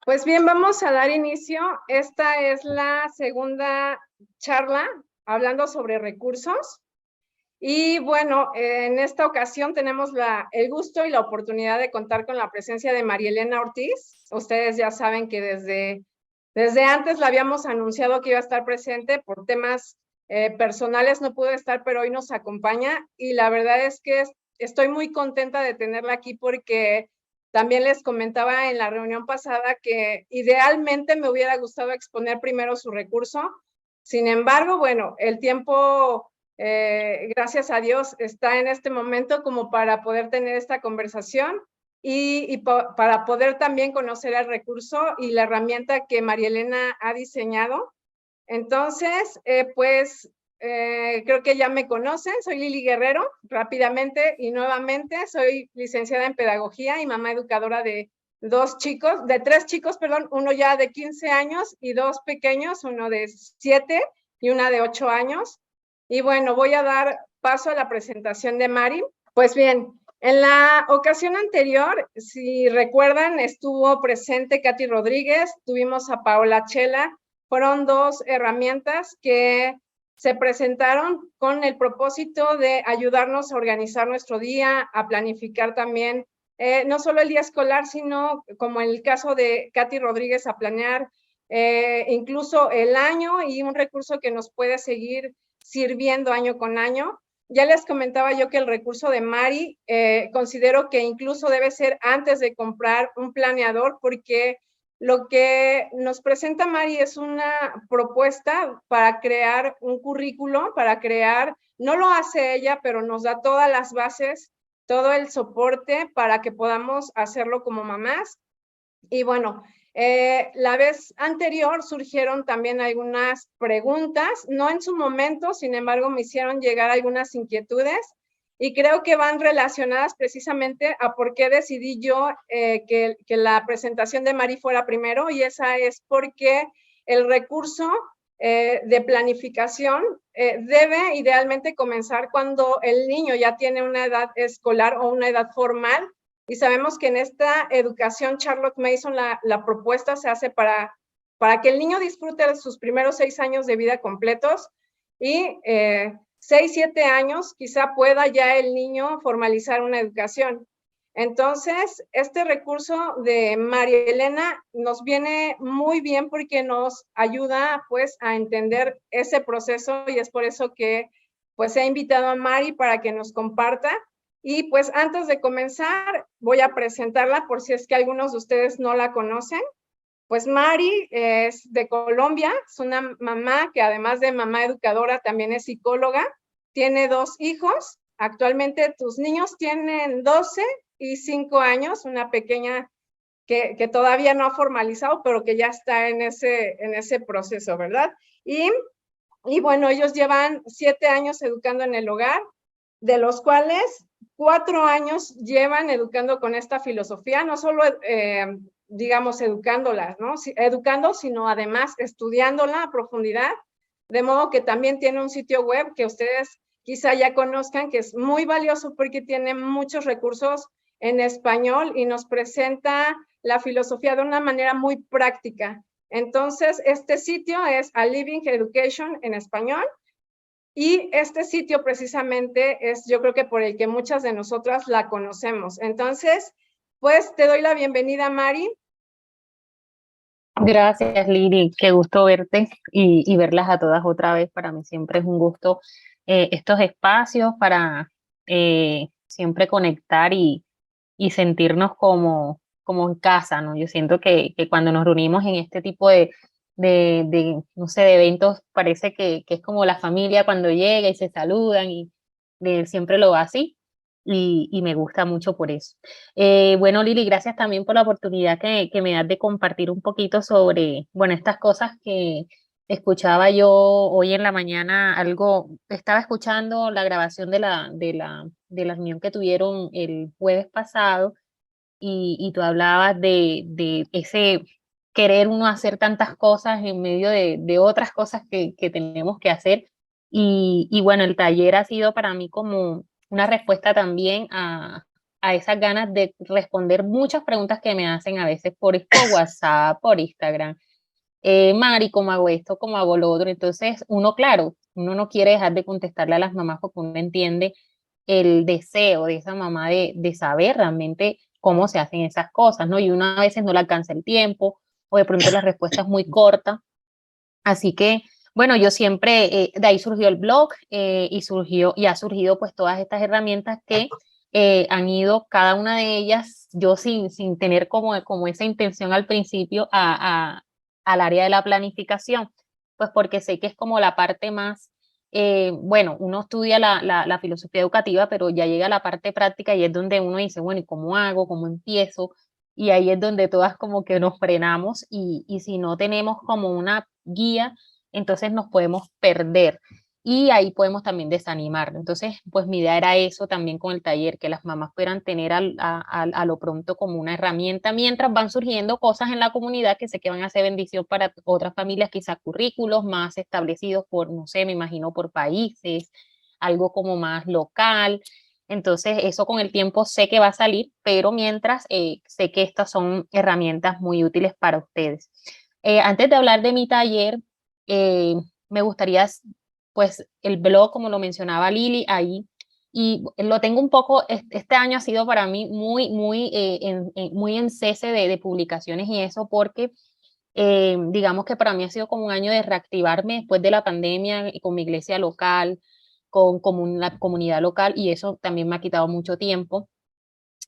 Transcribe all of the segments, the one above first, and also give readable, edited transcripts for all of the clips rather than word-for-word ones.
Pues bien, vamos a dar inicio. Esta es la segunda charla hablando sobre recursos. Y bueno, en esta ocasión tenemos el gusto y la oportunidad de contar con la presencia de María Elena Ortiz. Ustedes ya saben que desde antes la habíamos anunciado que iba a estar presente por temas personales, no pudo estar, pero hoy nos acompaña. Y la verdad es que estoy muy contenta de tenerla aquí porque también les comentaba en la reunión pasada que idealmente me hubiera gustado exponer primero su recurso. Sin embargo, bueno, el tiempo, gracias a Dios, está en este momento como para poder tener esta conversación y para poder también conocer el recurso y la herramienta que María Elena ha diseñado. Entonces, creo que ya me conocen, soy Lili Guerrero, rápidamente y nuevamente, soy licenciada en Pedagogía y mamá educadora de tres chicos, perdón, uno ya de 15 años y dos pequeños, uno de 7 y una de 8 años. Y bueno, voy a dar paso a la presentación de Mari. Pues bien, en la ocasión anterior, si recuerdan, estuvo presente Katy Rodríguez, tuvimos a Paola Chela. Fueron dos herramientas que se presentaron con el propósito de ayudarnos a organizar nuestro día, a planificar también, no solo el día escolar, sino como en el caso de Katy Rodríguez, a planear incluso el año y un recurso que nos puede seguir sirviendo año con año. Ya les comentaba yo que el recurso de Mari considero que incluso debe ser antes de comprar un planeador, porque lo que nos presenta Mari es una propuesta para crear un currículo, no lo hace ella, pero nos da todas las bases, todo el soporte para que podamos hacerlo como mamás. Y bueno, la vez anterior surgieron también algunas preguntas, no en su momento, sin embargo me hicieron llegar algunas inquietudes y creo que van relacionadas precisamente a por qué decidí yo que la presentación de Mari fuera primero, y esa es porque el recurso de planificación debe idealmente comenzar cuando el niño ya tiene una edad escolar o una edad formal. Y sabemos que en esta educación Charlotte Mason la propuesta se hace para que el niño disfrute de sus primeros 6 años de vida completos y 6, 7 años quizá pueda ya el niño formalizar una educación. Entonces, este recurso de María Elena nos viene muy bien porque nos ayuda pues a entender ese proceso, y es por eso que pues he invitado a Mari para que nos comparta. Y pues antes de comenzar, voy a presentarla por si es que algunos de ustedes no la conocen. Pues Mari es de Colombia, es una mamá que además de mamá educadora también es psicóloga, tiene 2 hijos, actualmente tus niños tienen 12 y 5 años, una pequeña que todavía no ha formalizado, pero que ya está en ese proceso, ¿verdad? Y bueno, ellos llevan 7 años educando en el hogar, de los cuales 4 años llevan educando con esta filosofía, no solo, digamos, educándolas, ¿no? Educando, sino además estudiándola a profundidad, de modo que también tiene un sitio web que ustedes quizá ya conozcan, que es muy valioso porque tiene muchos recursos en español y nos presenta la filosofía de una manera muy práctica. Entonces, este sitio es A Living Education en español. Y este sitio precisamente es, yo creo que por el que muchas de nosotras la conocemos. Entonces, pues te doy la bienvenida, Mari. Gracias, Lili. Qué gusto verte y verlas a todas otra vez. Para mí siempre es un gusto estos espacios para siempre conectar y sentirnos como en casa, ¿no? Yo siento que cuando nos reunimos en este tipo no sé, de eventos, parece que es como la familia cuando llega y se saludan y siempre lo va así y me gusta mucho por eso. Bueno, Lili, gracias también por la oportunidad que me das de compartir un poquito sobre, bueno, estas cosas que escuchaba yo hoy en la mañana. Estaba escuchando la grabación de la reunión que tuvieron el jueves pasado y tú hablabas de ese querer uno hacer tantas cosas en medio de otras cosas que tenemos que hacer. Y bueno, el taller ha sido para mí como una respuesta también a a esas ganas de responder muchas preguntas que me hacen a veces por WhatsApp, por Instagram. Mari, ¿cómo hago esto? ¿Cómo hago lo otro? Entonces, uno, claro, uno no quiere dejar de contestarle a las mamás porque uno entiende el deseo de esa mamá de saber realmente cómo se hacen esas cosas, ¿no? Y uno a veces no le alcanza el tiempo o de pronto la respuesta es muy corta. Así que, bueno, yo siempre, de ahí surgió el blog y ha surgido pues todas estas herramientas que han ido, cada una de ellas, yo sin tener como esa intención al principio al área de la planificación, pues porque sé que es como la parte más, bueno, uno estudia la filosofía educativa, pero ya llega la parte práctica y es donde uno dice, bueno, ¿y cómo hago? ¿Cómo empiezo? Y ahí es donde todas como que nos frenamos y si no tenemos como una guía, entonces nos podemos perder y ahí podemos también desanimar. Entonces, pues mi idea era eso también con el taller, que las mamás puedan tener a lo pronto como una herramienta mientras van surgiendo cosas en la comunidad que sé que van a ser bendición para otras familias, quizás currículos más establecidos por, no sé, me imagino por países, algo como más local. Entonces, eso con el tiempo sé que va a salir, pero mientras sé que estas son herramientas muy útiles para ustedes. Antes de hablar de mi taller, eh, me gustaría, pues, el blog, como lo mencionaba Lili, ahí, y lo tengo un poco, este año ha sido para mí muy en cese de publicaciones y eso, porque digamos que para mí ha sido como un año de reactivarme después de la pandemia y con mi iglesia local, con la comunidad local, y eso también me ha quitado mucho tiempo.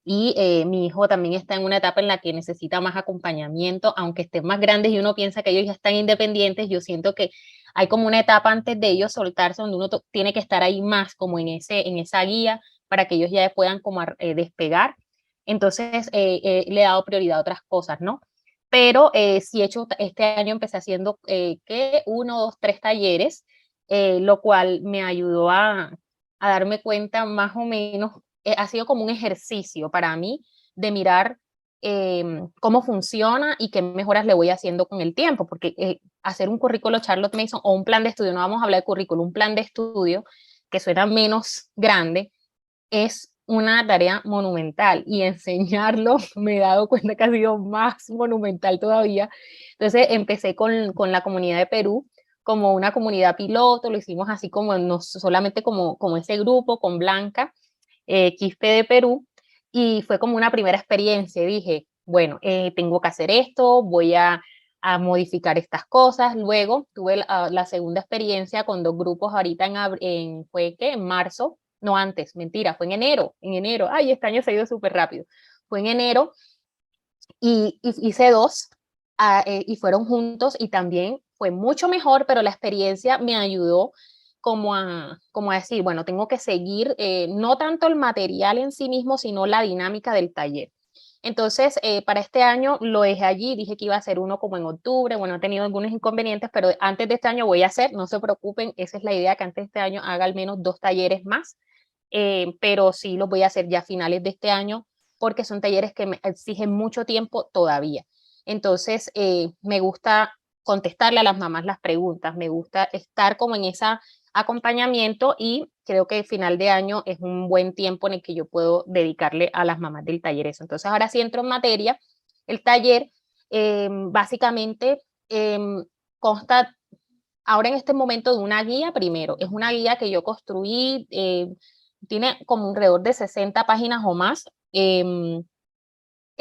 Y mi hijo también está en una etapa en la que necesita más acompañamiento, aunque estén más grandes y uno piensa que ellos ya están independientes, yo siento que hay como una etapa antes de ellos soltarse donde uno tiene que estar ahí más como en esa guía para que ellos ya puedan como despegar. Entonces le he dado prioridad a otras cosas, ¿no? Pero sí he hecho, este año empecé haciendo que 1, 2, 3 talleres, lo cual me ayudó a darme cuenta más o menos ha sido como un ejercicio para mí de mirar cómo funciona y qué mejoras le voy haciendo con el tiempo, porque hacer un currículo Charlotte Mason o un plan de estudio, no vamos a hablar de currículo, un plan de estudio que suena menos grande, es una tarea monumental y enseñarlo me he dado cuenta que ha sido más monumental todavía. Entonces empecé con la comunidad de Perú como una comunidad piloto, lo hicimos así como no solamente como ese grupo con Blanca Quispe de Perú, y fue como una primera experiencia. Dije, bueno, tengo que hacer esto, voy a modificar estas cosas. Luego tuve la segunda experiencia con 2 grupos ahorita fue que en marzo, no antes, mentira, fue en enero, ay, este año se ha ido súper rápido. Fue en enero y hice 2 y fueron juntos y también fue mucho mejor, pero la experiencia me ayudó como a decir, bueno, tengo que seguir no tanto el material en sí mismo, sino la dinámica del taller. Entonces, para este año lo dejé allí, dije que iba a hacer uno como en octubre, bueno, he tenido algunos inconvenientes, pero antes de este año voy a hacer, no se preocupen, esa es la idea, que antes de este año haga al menos 2 talleres más, pero sí los voy a hacer ya a finales de este año, porque son talleres que me exigen mucho tiempo todavía. Entonces, me gusta contestarle a las mamás las preguntas, me gusta estar como en ese acompañamiento y creo que final de año es un buen tiempo en el que yo puedo dedicarle a las mamás del taller eso. Entonces, ahora sí entro en materia. El taller básicamente consta ahora en este momento de una guía primero. Es una guía que yo construí, tiene como alrededor de 60 páginas o más.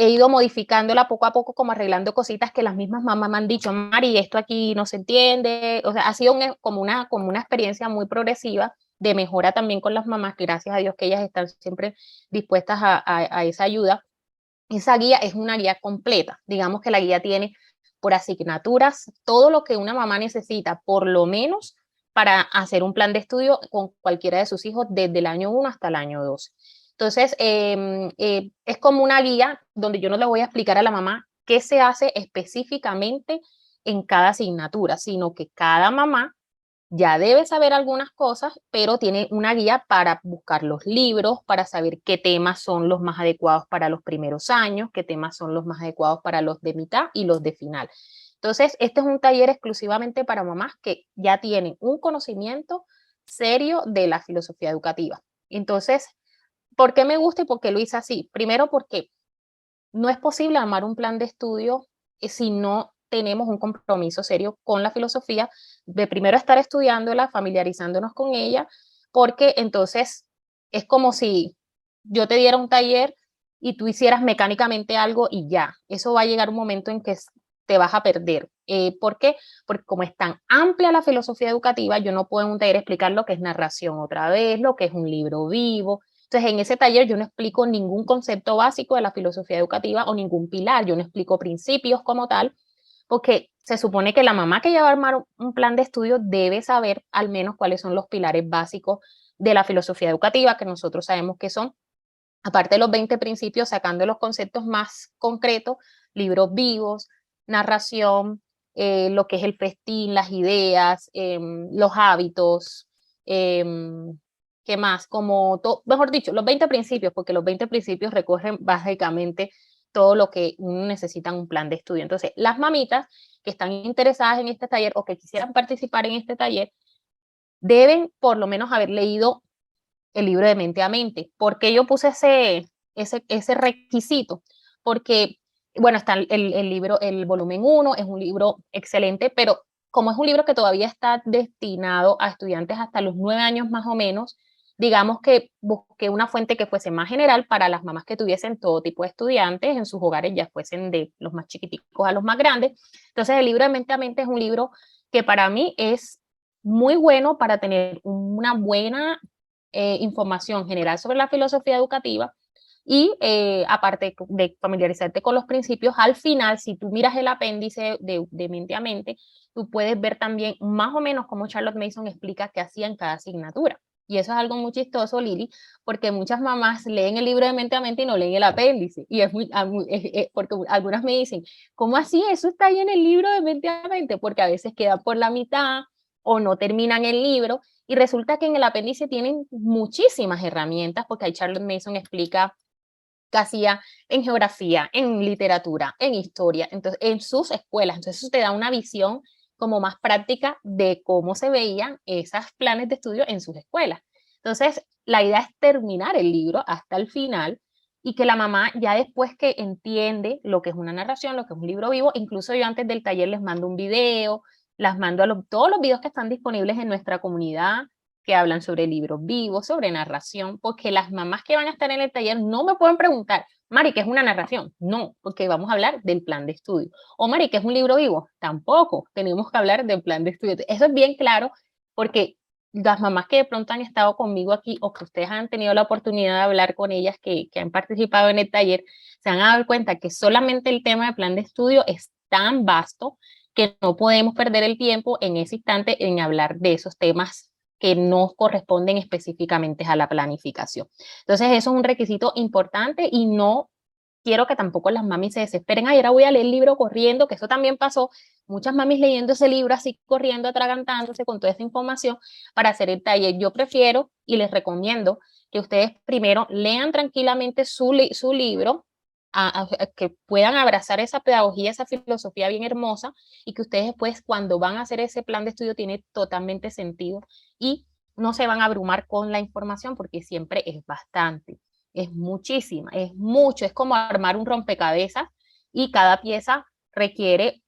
He ido modificándola poco a poco, como arreglando cositas que las mismas mamás me han dicho, Mari, esto aquí no se entiende. O sea, ha sido como una experiencia muy progresiva de mejora también con las mamás, gracias a Dios que ellas están siempre dispuestas a esa ayuda. Esa guía es una guía completa. Digamos que la guía tiene por asignaturas todo lo que una mamá necesita, por lo menos para hacer un plan de estudio con cualquiera de sus hijos desde el año 1 hasta el año 12. Entonces, es como una guía donde yo no le voy a explicar a la mamá qué se hace específicamente en cada asignatura, sino que cada mamá ya debe saber algunas cosas, pero tiene una guía para buscar los libros, para saber qué temas son los más adecuados para los primeros años, qué temas son los más adecuados para los de mitad y los de final. Entonces, este es un taller exclusivamente para mamás que ya tienen un conocimiento serio de la filosofía educativa. Entonces, ¿por qué me gusta y por qué lo hice así? Primero porque no es posible armar un plan de estudio si no tenemos un compromiso serio con la filosofía, de primero estar estudiándola, familiarizándonos con ella, porque entonces es como si yo te diera un taller y tú hicieras mecánicamente algo y ya, eso va a llegar un momento en que te vas a perder. ¿Por qué? Porque como es tan amplia la filosofía educativa, yo no puedo en un taller explicar lo que es narración otra vez, lo que es un libro vivo. Entonces, en ese taller yo no explico ningún concepto básico de la filosofía educativa o ningún pilar, yo no explico principios como tal, porque se supone que la mamá que ya va a armar un plan de estudio debe saber al menos cuáles son los pilares básicos de la filosofía educativa, que nosotros sabemos que son, aparte de los 20 principios, sacando los conceptos más concretos, libros vivos, narración, lo que es el festín, las ideas, los hábitos, ¿qué más? Como, mejor dicho, los 20 principios, porque los 20 principios recogen básicamente todo lo que uno necesita en un plan de estudio. Entonces, las mamitas que están interesadas en este taller o que quisieran participar en este taller, deben por lo menos haber leído el libro de Mente a Mente. ¿Por qué yo puse ese requisito? Porque, bueno, está el libro, el volumen 1, es un libro excelente, pero como es un libro que todavía está destinado a estudiantes hasta los 9 años más o menos, digamos que busqué una fuente que fuese más general para las mamás que tuviesen todo tipo de estudiantes en sus hogares, ya fuesen de los más chiquiticos a los más grandes. Entonces, el libro de Mente a Mente es un libro que para mí es muy bueno para tener una buena información general sobre la filosofía educativa y aparte de familiarizarte con los principios, al final, si tú miras el apéndice de Mente a Mente, tú puedes ver también más o menos cómo Charlotte Mason explica qué hacía en cada asignatura. Y eso es algo muy chistoso, Lili, porque muchas mamás leen el libro de Mente a Mente y no leen el apéndice. Y porque algunas me dicen, ¿cómo así? Eso está ahí en el libro de Mente a Mente, porque a veces queda por la mitad o no terminan el libro. Y resulta que en el apéndice tienen muchísimas herramientas, porque ahí Charlotte Mason explica qué hacía en geografía, en literatura, en historia, entonces en sus escuelas. Entonces eso te da una visión como más práctica de cómo se veían esos planes de estudio en sus escuelas. Entonces, la idea es terminar el libro hasta el final y que la mamá ya después que entiende lo que es una narración, lo que es un libro vivo, incluso yo antes del taller les mando un video, las mando a todos los videos que están disponibles en nuestra comunidad, que hablan sobre libros vivos, sobre narración, porque las mamás que van a estar en el taller no me pueden preguntar, Mari, ¿qué es una narración? No, porque vamos a hablar del plan de estudio. O Mari, ¿qué es un libro vivo? Tampoco, tenemos que hablar del plan de estudio. Eso es bien claro, porque las mamás que de pronto han estado conmigo aquí o que ustedes han tenido la oportunidad de hablar con ellas que han participado en el taller, se han dado cuenta que solamente el tema de plan de estudio es tan vasto que no podemos perder el tiempo en ese instante en hablar de esos temas que no corresponden específicamente a la planificación. Entonces, eso es un requisito importante y no quiero que tampoco las mamis se desesperen. Ay, ahora voy a leer el libro corriendo, que eso también pasó. Muchas mamis leyendo ese libro así corriendo, atragantándose con toda esa información para hacer el taller. Yo prefiero y les recomiendo que ustedes primero lean tranquilamente su libro, que puedan abrazar esa pedagogía, esa filosofía bien hermosa y que ustedes después cuando van a hacer ese plan de estudio tiene totalmente sentido y no se van a abrumar con la información porque siempre es bastante, es muchísima, es mucho, es como armar un rompecabezas y cada pieza requiere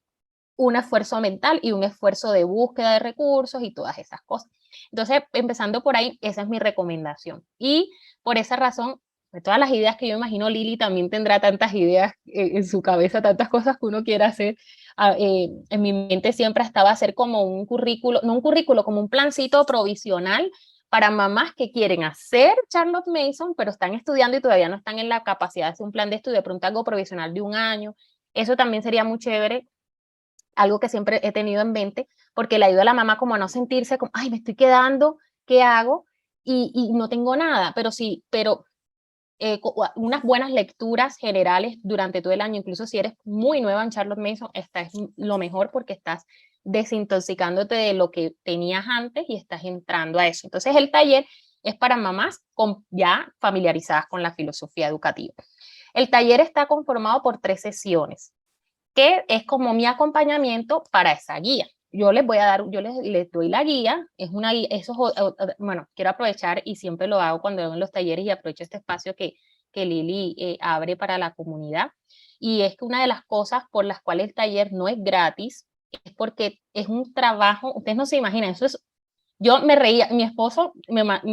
un esfuerzo mental y un esfuerzo de búsqueda de recursos y todas esas cosas. Entonces, empezando por ahí, esa es mi recomendación. Y por esa razón, de todas las ideas que yo imagino, Lili también tendrá tantas ideas en su cabeza, tantas cosas que uno quiera hacer. En mi mente siempre estaba hacer como un currículo, no un currículo, como un plancito provisional para mamás que quieren hacer Charlotte Mason, pero están estudiando y todavía no están en la capacidad de hacer un plan de estudio, de pronto algo provisional de un año. Eso también sería muy chévere, algo que siempre he tenido en mente, porque le ayuda a la mamá como a no sentirse como, ay, me estoy quedando, ¿qué hago? Y no tengo nada, pero sí, pero unas buenas lecturas generales durante todo el año, incluso si eres muy nueva en Charlotte Mason, esta es lo mejor porque estás desintoxicándote de lo que tenías antes y estás entrando a eso. Entonces el taller es para mamás ya familiarizadas con la filosofía educativa. El taller está conformado por 3 sesiones, que es como mi acompañamiento para esa guía. yo les voy a dar, les doy la guía, es una guía, bueno, quiero aprovechar y siempre lo hago cuando hago en los talleres y aprovecho este espacio que Lili abre para la comunidad. Y es que una de las cosas por las cuales el taller no es gratis es porque es un trabajo, ustedes no se imaginan, yo me reía, mi esposo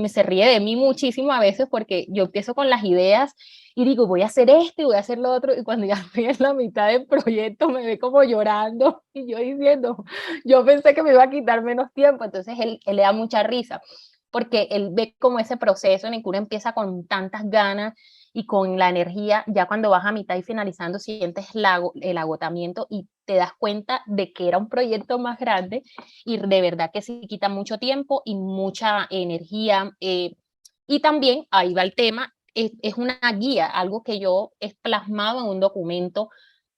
se ríe de mí muchísimo a veces porque yo empiezo con las ideas y digo, voy a hacer esto y voy a hacer lo otro, y cuando ya estoy en la mitad del proyecto me ve como llorando y yo diciendo, yo pensé que me iba a quitar menos tiempo, entonces él le da mucha risa porque él ve como ese proceso en el que uno empieza con tantas ganas y con la energía, ya cuando vas a mitad y finalizando sientes el agotamiento y te das cuenta de que era un proyecto más grande y de verdad que sí quita mucho tiempo y mucha energía. Y también, ahí va el tema, es una guía, algo que yo he plasmado en un documento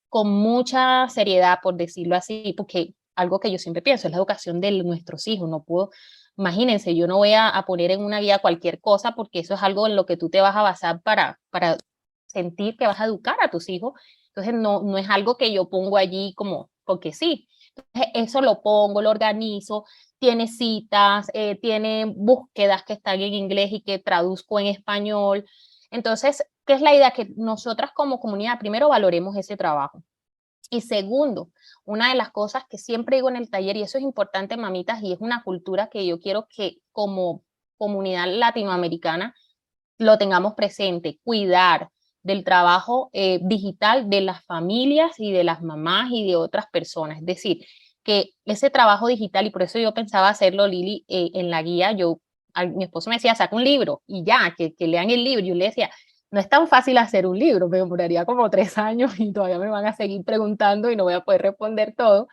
con mucha seriedad, por decirlo así, porque algo que yo siempre pienso es la educación de nuestros hijos. No puedo, imagínense, yo no voy a poner en una guía cualquier cosa porque eso es algo en lo que tú te vas a basar para sentir que vas a educar a tus hijos. Entonces, no es algo que yo pongo allí como porque sí. Entonces, eso lo pongo, lo organizo, tiene citas, tiene búsquedas que están en inglés y que traduzco en español. Entonces, ¿qué es la idea? Que nosotras como comunidad primero valoremos ese trabajo. Y segundo, una de las cosas que siempre digo en el taller, y eso es importante, mamitas, y es una cultura que yo quiero que como comunidad latinoamericana lo tengamos presente, cuidar del trabajo digital de las familias y de las mamás y de otras personas. Es decir, que ese trabajo digital, y por eso yo pensaba hacerlo, Lili, en la guía, mi esposo me decía, saca un libro y ya, que lean el libro. Yo le decía, no es tan fácil hacer un libro, me demoraría como 3 años y todavía me van a seguir preguntando y no voy a poder responder todo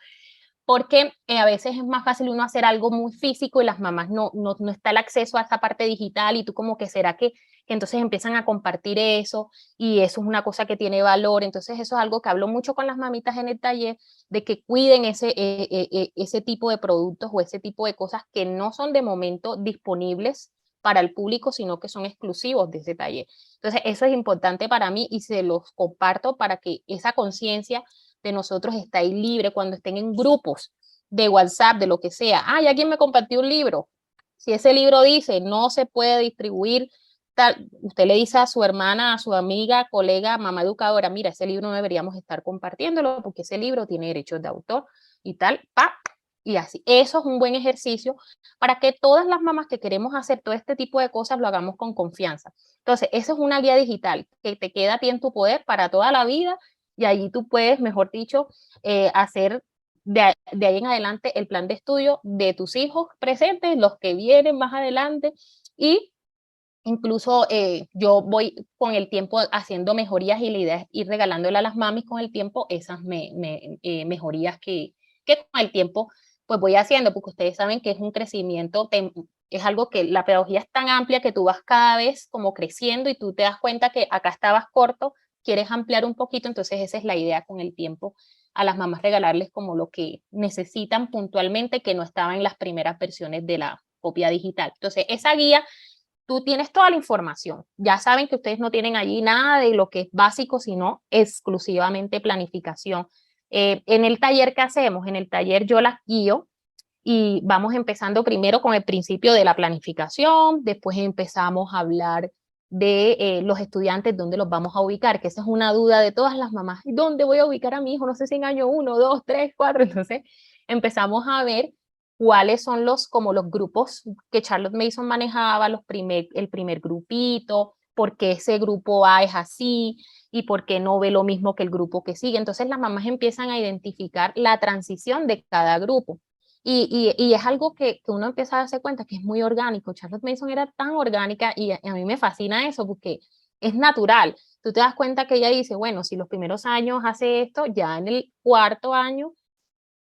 porque a veces es más fácil uno hacer algo muy físico y las mamás no está el acceso a esta parte digital y tú como que será que entonces empiezan a compartir eso y eso es una cosa que tiene valor. Entonces eso es algo que hablo mucho con las mamitas en el taller, de que cuiden ese tipo de productos o ese tipo de cosas que no son de momento disponibles para el público, sino que son exclusivos de ese taller. Entonces eso es importante para mí y se los comparto para que esa conciencia de nosotros está ahí libre cuando estén en grupos de WhatsApp, de lo que sea. Ah, ya alguien me compartió un libro. Si ese libro dice no se puede distribuir, tal, usted le dice a su hermana, a su amiga, colega, mamá educadora, mira, ese libro no deberíamos estar compartiéndolo porque ese libro tiene derechos de autor y tal, pa, y así. Eso es un buen ejercicio para que todas las mamás que queremos hacer todo este tipo de cosas lo hagamos con confianza. Entonces, eso es una guía digital que te queda a ti en tu poder para toda la vida y allí tú puedes, mejor dicho, hacer de ahí en adelante el plan de estudio de tus hijos presentes, los que vienen más adelante y incluso yo voy con el tiempo haciendo mejorías y la idea es ir regalándole a las mamis con el tiempo esas mejorías que con el tiempo pues voy haciendo, porque ustedes saben que es un crecimiento, es algo que la pedagogía es tan amplia que tú vas cada vez como creciendo y tú te das cuenta que acá estabas corto, quieres ampliar un poquito, entonces esa es la idea con el tiempo a las mamás regalarles como lo que necesitan puntualmente que no estaba en las primeras versiones de la copia digital. Entonces esa guía tú tienes toda la información. Ya saben que ustedes no tienen allí nada de lo que es básico, sino exclusivamente planificación. En el taller que hacemos, en el taller yo las guío y vamos empezando primero con el principio de la planificación, después empezamos a hablar de los estudiantes, dónde los vamos a ubicar, que esa es una duda de todas las mamás. ¿Dónde voy a ubicar a mi hijo? No sé si en año 1, 2, 3, 4. Entonces empezamos a ver cuáles son como los grupos que Charlotte Mason manejaba, el primer grupito, por qué ese grupo A es así y por qué no ve lo mismo que el grupo que sigue. Entonces las mamás empiezan a identificar la transición de cada grupo. Y es algo que uno empieza a darse cuenta que es muy orgánico. Charlotte Mason era tan orgánica y a mí me fascina eso porque es natural. Tú te das cuenta que ella dice, bueno, si los primeros años hace esto, ya en el cuarto año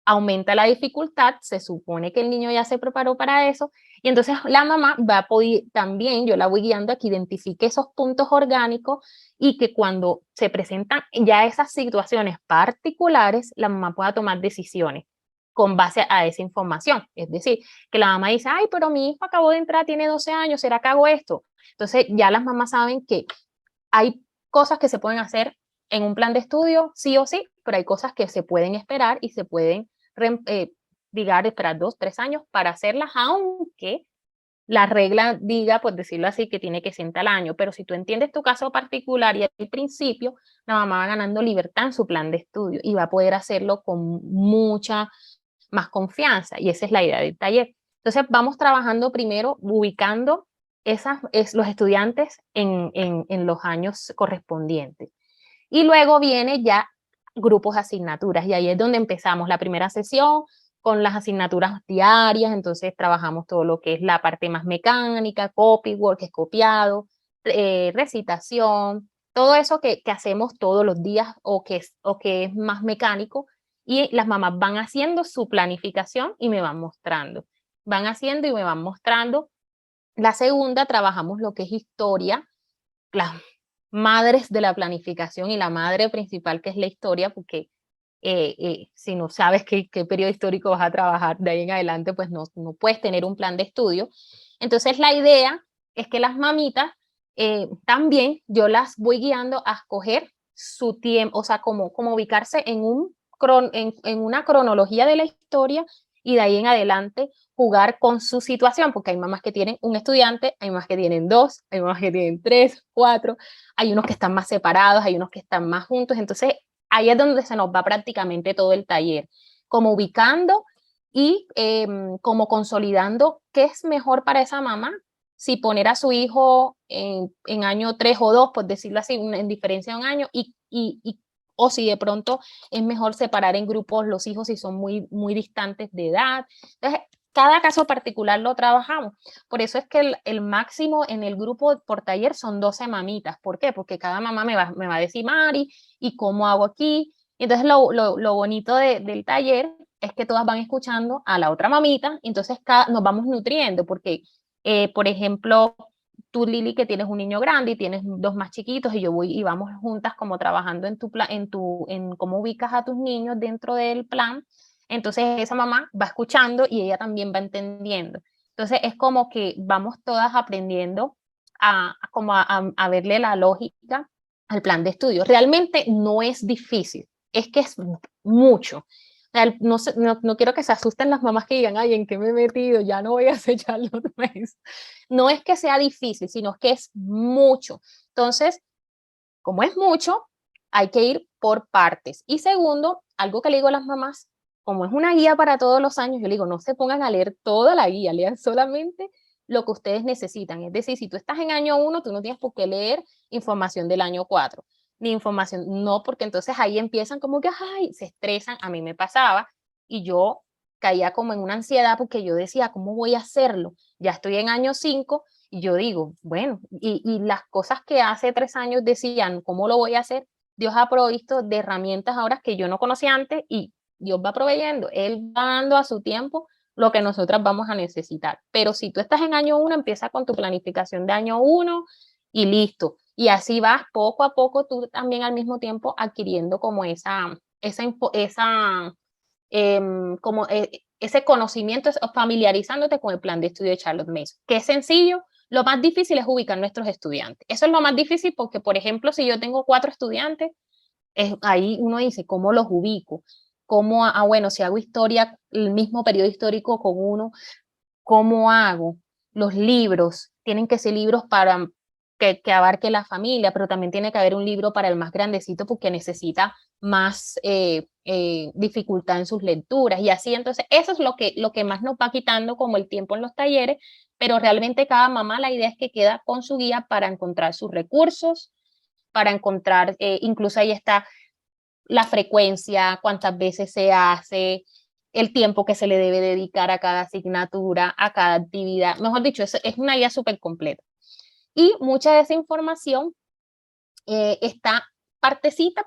aumenta la dificultad, se supone que el niño ya se preparó para eso, y entonces la mamá va a poder, también yo la voy guiando a que identifique esos puntos orgánicos y que cuando se presentan ya esas situaciones particulares, la mamá pueda tomar decisiones con base a esa información. Es decir, que la mamá dice, ay, pero mi hijo acabó de entrar, tiene 12 años, ¿será que hago esto? Entonces ya las mamás saben que hay cosas que se pueden hacer en un plan de estudio, sí o sí, pero hay cosas que se pueden esperar y se pueden diga, esperar 2, 3 años para hacerlas, aunque la regla diga, por decirlo así, que tiene que ser en tal año, pero si tú entiendes tu caso particular y al principio, la mamá va ganando libertad en su plan de estudio y va a poder hacerlo con mucha más confianza, y esa es la idea del taller. Entonces vamos trabajando primero ubicando los estudiantes en los años correspondientes. Y luego viene ya grupos de asignaturas, y ahí es donde empezamos la primera sesión con las asignaturas diarias. Entonces trabajamos todo lo que es la parte más mecánica, copywork, que es copiado, recitación, todo eso que hacemos todos los días o que es más mecánico, y las mamás van haciendo su planificación y me van mostrando. Van haciendo y me van mostrando. La segunda, trabajamos lo que es historia, las madres de la planificación y la madre principal, que es la historia, porque si no sabes qué periodo histórico vas a trabajar de ahí en adelante, pues no puedes tener un plan de estudio. Entonces la idea es que las mamitas también yo las voy guiando a escoger su tiempo, o sea, como ubicarse en una cronología de la historia, y de ahí en adelante jugar con su situación, porque hay mamás que tienen un estudiante, hay mamás que tienen 2, hay mamás que tienen 3, 4, hay unos que están más separados, hay unos que están más juntos. Entonces ahí es donde se nos va prácticamente todo el taller, como ubicando y como consolidando qué es mejor para esa mamá, si poner a su hijo en año 3 o 2, por decirlo así, en diferencia de un año, o si de pronto es mejor separar en grupos los hijos si son muy, muy distantes de edad. Entonces, cada caso particular lo trabajamos. Por eso es que el máximo en el grupo por taller son 12 mamitas. ¿Por qué? Porque cada mamá me va a decir, Mari, ¿y cómo hago aquí? Entonces, lo bonito del taller es que todas van escuchando a la otra mamita, entonces nos vamos nutriendo, porque, por ejemplo, tú, Lili, que tienes un niño grande y tienes 2 más chiquitos, y yo voy y vamos juntas como trabajando en cómo ubicas a tus niños dentro del plan. Entonces esa mamá va escuchando y ella también va entendiendo. Entonces es como que vamos todas aprendiendo a verle la lógica al plan de estudio. Realmente no es difícil, es que es mucho. No quiero que se asusten las mamás que digan, ay, ¿en qué me he metido? Ya no voy a sellarlo otra vez. No es que sea difícil, sino que es mucho. Entonces, como es mucho, hay que ir por partes. Y segundo, algo que le digo a las mamás, como es una guía para todos los años, yo le digo, no se pongan a leer toda la guía, lean solamente lo que ustedes necesitan. Es decir, si tú estás en año 1, tú no tienes por qué leer información del año 4, ni información, no, porque entonces ahí empiezan como que, ay, se estresan. A mí me pasaba y yo caía como en una ansiedad porque yo decía, ¿cómo voy a hacerlo? Ya estoy en año 5 y yo digo, bueno, y las cosas que hace 3 años decían, ¿cómo lo voy a hacer? Dios ha provisto de herramientas ahora que yo no conocía antes, y Dios va proveyendo, Él va dando a su tiempo lo que nosotras vamos a necesitar. Pero si tú estás en año 1, empieza con tu planificación de año 1 y listo. Y así vas poco a poco tú también al mismo tiempo adquiriendo como ese conocimiento, familiarizándote con el plan de estudio de Charlotte Mason, que es sencillo. Lo más difícil es ubicar nuestros estudiantes. Eso es lo más difícil porque, por ejemplo, si yo tengo 4 estudiantes, ahí uno dice, ¿cómo los ubico? ¿Cómo, bueno, si hago historia, el mismo periodo histórico con uno, ¿cómo hago? Los libros, tienen que ser libros para que abarque la familia, pero también tiene que haber un libro para el más grandecito porque necesita más dificultad en sus lecturas, y así. Entonces eso es lo que más nos va quitando como el tiempo en los talleres, pero realmente cada mamá, la idea es que queda con su guía para encontrar sus recursos, para encontrar, incluso ahí está la frecuencia, cuántas veces se hace, el tiempo que se le debe dedicar a cada asignatura, a cada actividad. Mejor dicho, es una guía súper completa. Y mucha de esa información está partecita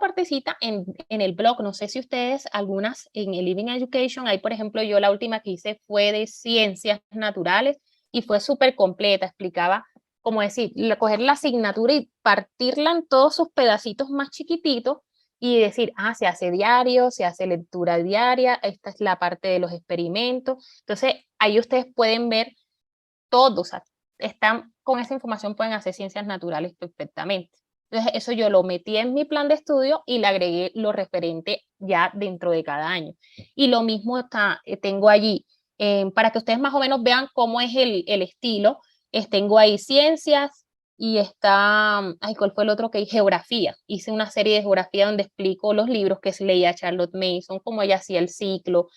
en el blog. No sé si ustedes, algunas en el Living Education, ahí por ejemplo yo la última que hice fue de ciencias naturales y fue súper completa, explicaba cómo decir, coger la asignatura y partirla en todos sus pedacitos más chiquititos y decir, se hace diario, se hace lectura diaria, esta es la parte de los experimentos. Entonces ahí ustedes pueden ver todos, están con esa información, pueden hacer ciencias naturales perfectamente. Entonces eso yo lo metí en mi plan de estudio y le agregué lo referente ya dentro de cada año. Y lo mismo tengo allí, para que ustedes más o menos vean cómo es el estilo. Tengo ahí ciencias y está, ay, ¿cuál fue el otro que hice? Geografía. Hice una serie de geografía donde explico los libros que se leía Charlotte Mason, cómo ella hacía el ciclo.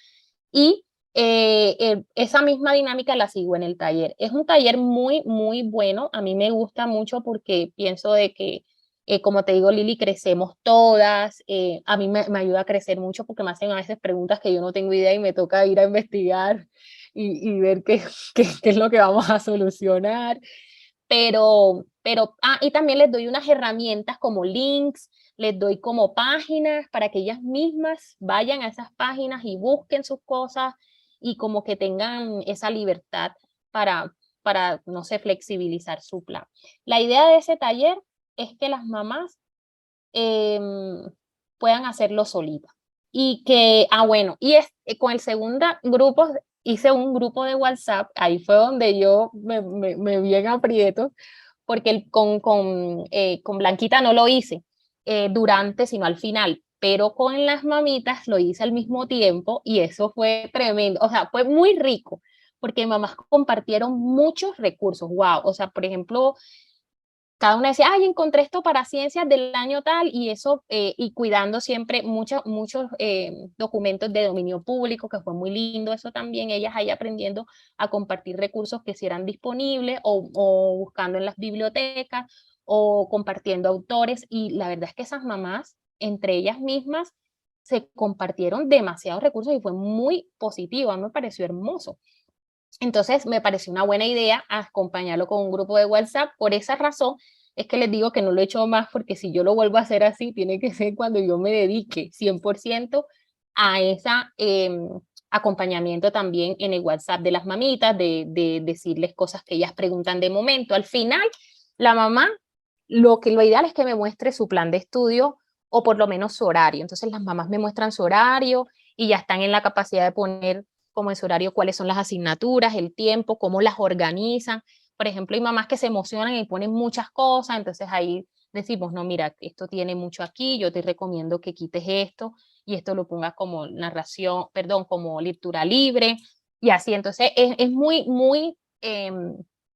Y esa misma dinámica la sigo en el taller. Es un taller muy, muy bueno. A mí me gusta mucho porque pienso de que, como te digo, Lili, crecemos todas. A mí me ayuda a crecer mucho porque me hacen a veces preguntas que yo no tengo idea y me toca ir a investigar y ver qué es lo que vamos a solucionar. Y también les doy unas herramientas como links, les doy como páginas para que ellas mismas vayan a esas páginas y busquen sus cosas y como que tengan esa libertad para, no sé, flexibilizar su plan. La idea de ese taller es que las mamás puedan hacerlo solitas. Y que, bueno, con el segundo grupo, hice un grupo de WhatsApp, ahí fue donde yo me vi en aprietos, porque con Blanquita no lo hice durante, sino al final, pero con las mamitas lo hice al mismo tiempo y eso fue tremendo, o sea, fue muy rico, porque mamás compartieron muchos recursos, wow, o sea, por ejemplo, cada una decía, ay, encontré esto para ciencias del año tal, y eso, y cuidando siempre muchos documentos de dominio público, que fue muy lindo eso también, ellas ahí aprendiendo a compartir recursos que si eran disponibles, o buscando en las bibliotecas, o compartiendo autores, y la verdad es que esas mamás, entre ellas mismas, se compartieron demasiados recursos y fue muy positivo, a mí me pareció hermoso. Entonces me pareció una buena idea acompañarlo con un grupo de WhatsApp. Por esa razón es que les digo que no lo he hecho más, porque si yo lo vuelvo a hacer así, tiene que ser cuando yo me dedique 100% a ese acompañamiento también en el WhatsApp de las mamitas, de decirles cosas que ellas preguntan de momento. Al final, la mamá, lo ideal es que me muestre su plan de estudio o por lo menos su horario. Entonces las mamás me muestran su horario y ya están en la capacidad de poner como en su horario cuáles son las asignaturas, el tiempo, cómo las organizan. Por ejemplo, hay mamás que se emocionan y ponen muchas cosas, entonces ahí decimos, no, mira, esto tiene mucho aquí, yo te recomiendo que quites esto y esto lo pongas como narración, perdón, como lectura libre y así. Entonces es muy, muy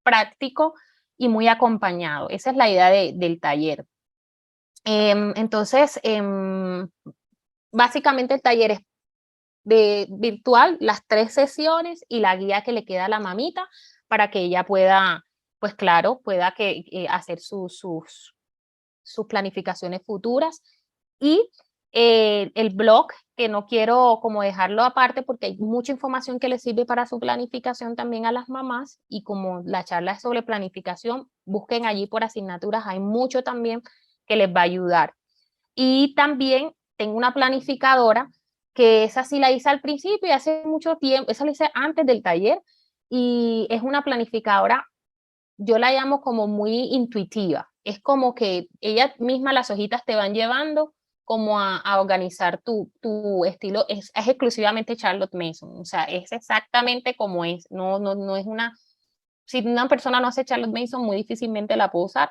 práctico y muy acompañado. Esa es la idea del taller. Entonces, básicamente el taller es de virtual, las 3 sesiones y la guía que le queda a la mamita para que ella pueda, pues claro, pueda hacer sus planificaciones futuras. Y el blog, que no quiero como dejarlo aparte porque hay mucha información que le sirve para su planificación también a las mamás, y como la charla es sobre planificación, busquen allí por asignaturas, hay mucho también que les va a ayudar. Y también tengo una planificadora que esa sí la hice al principio y hace mucho tiempo, esa la hice antes del taller, y es una planificadora, yo la llamo como muy intuitiva. Es como que ella misma, las hojitas te van llevando como a organizar tu estilo. Es exclusivamente Charlotte Mason, o sea, es exactamente como es. No es si una persona no hace Charlotte Mason, muy difícilmente la puede usar,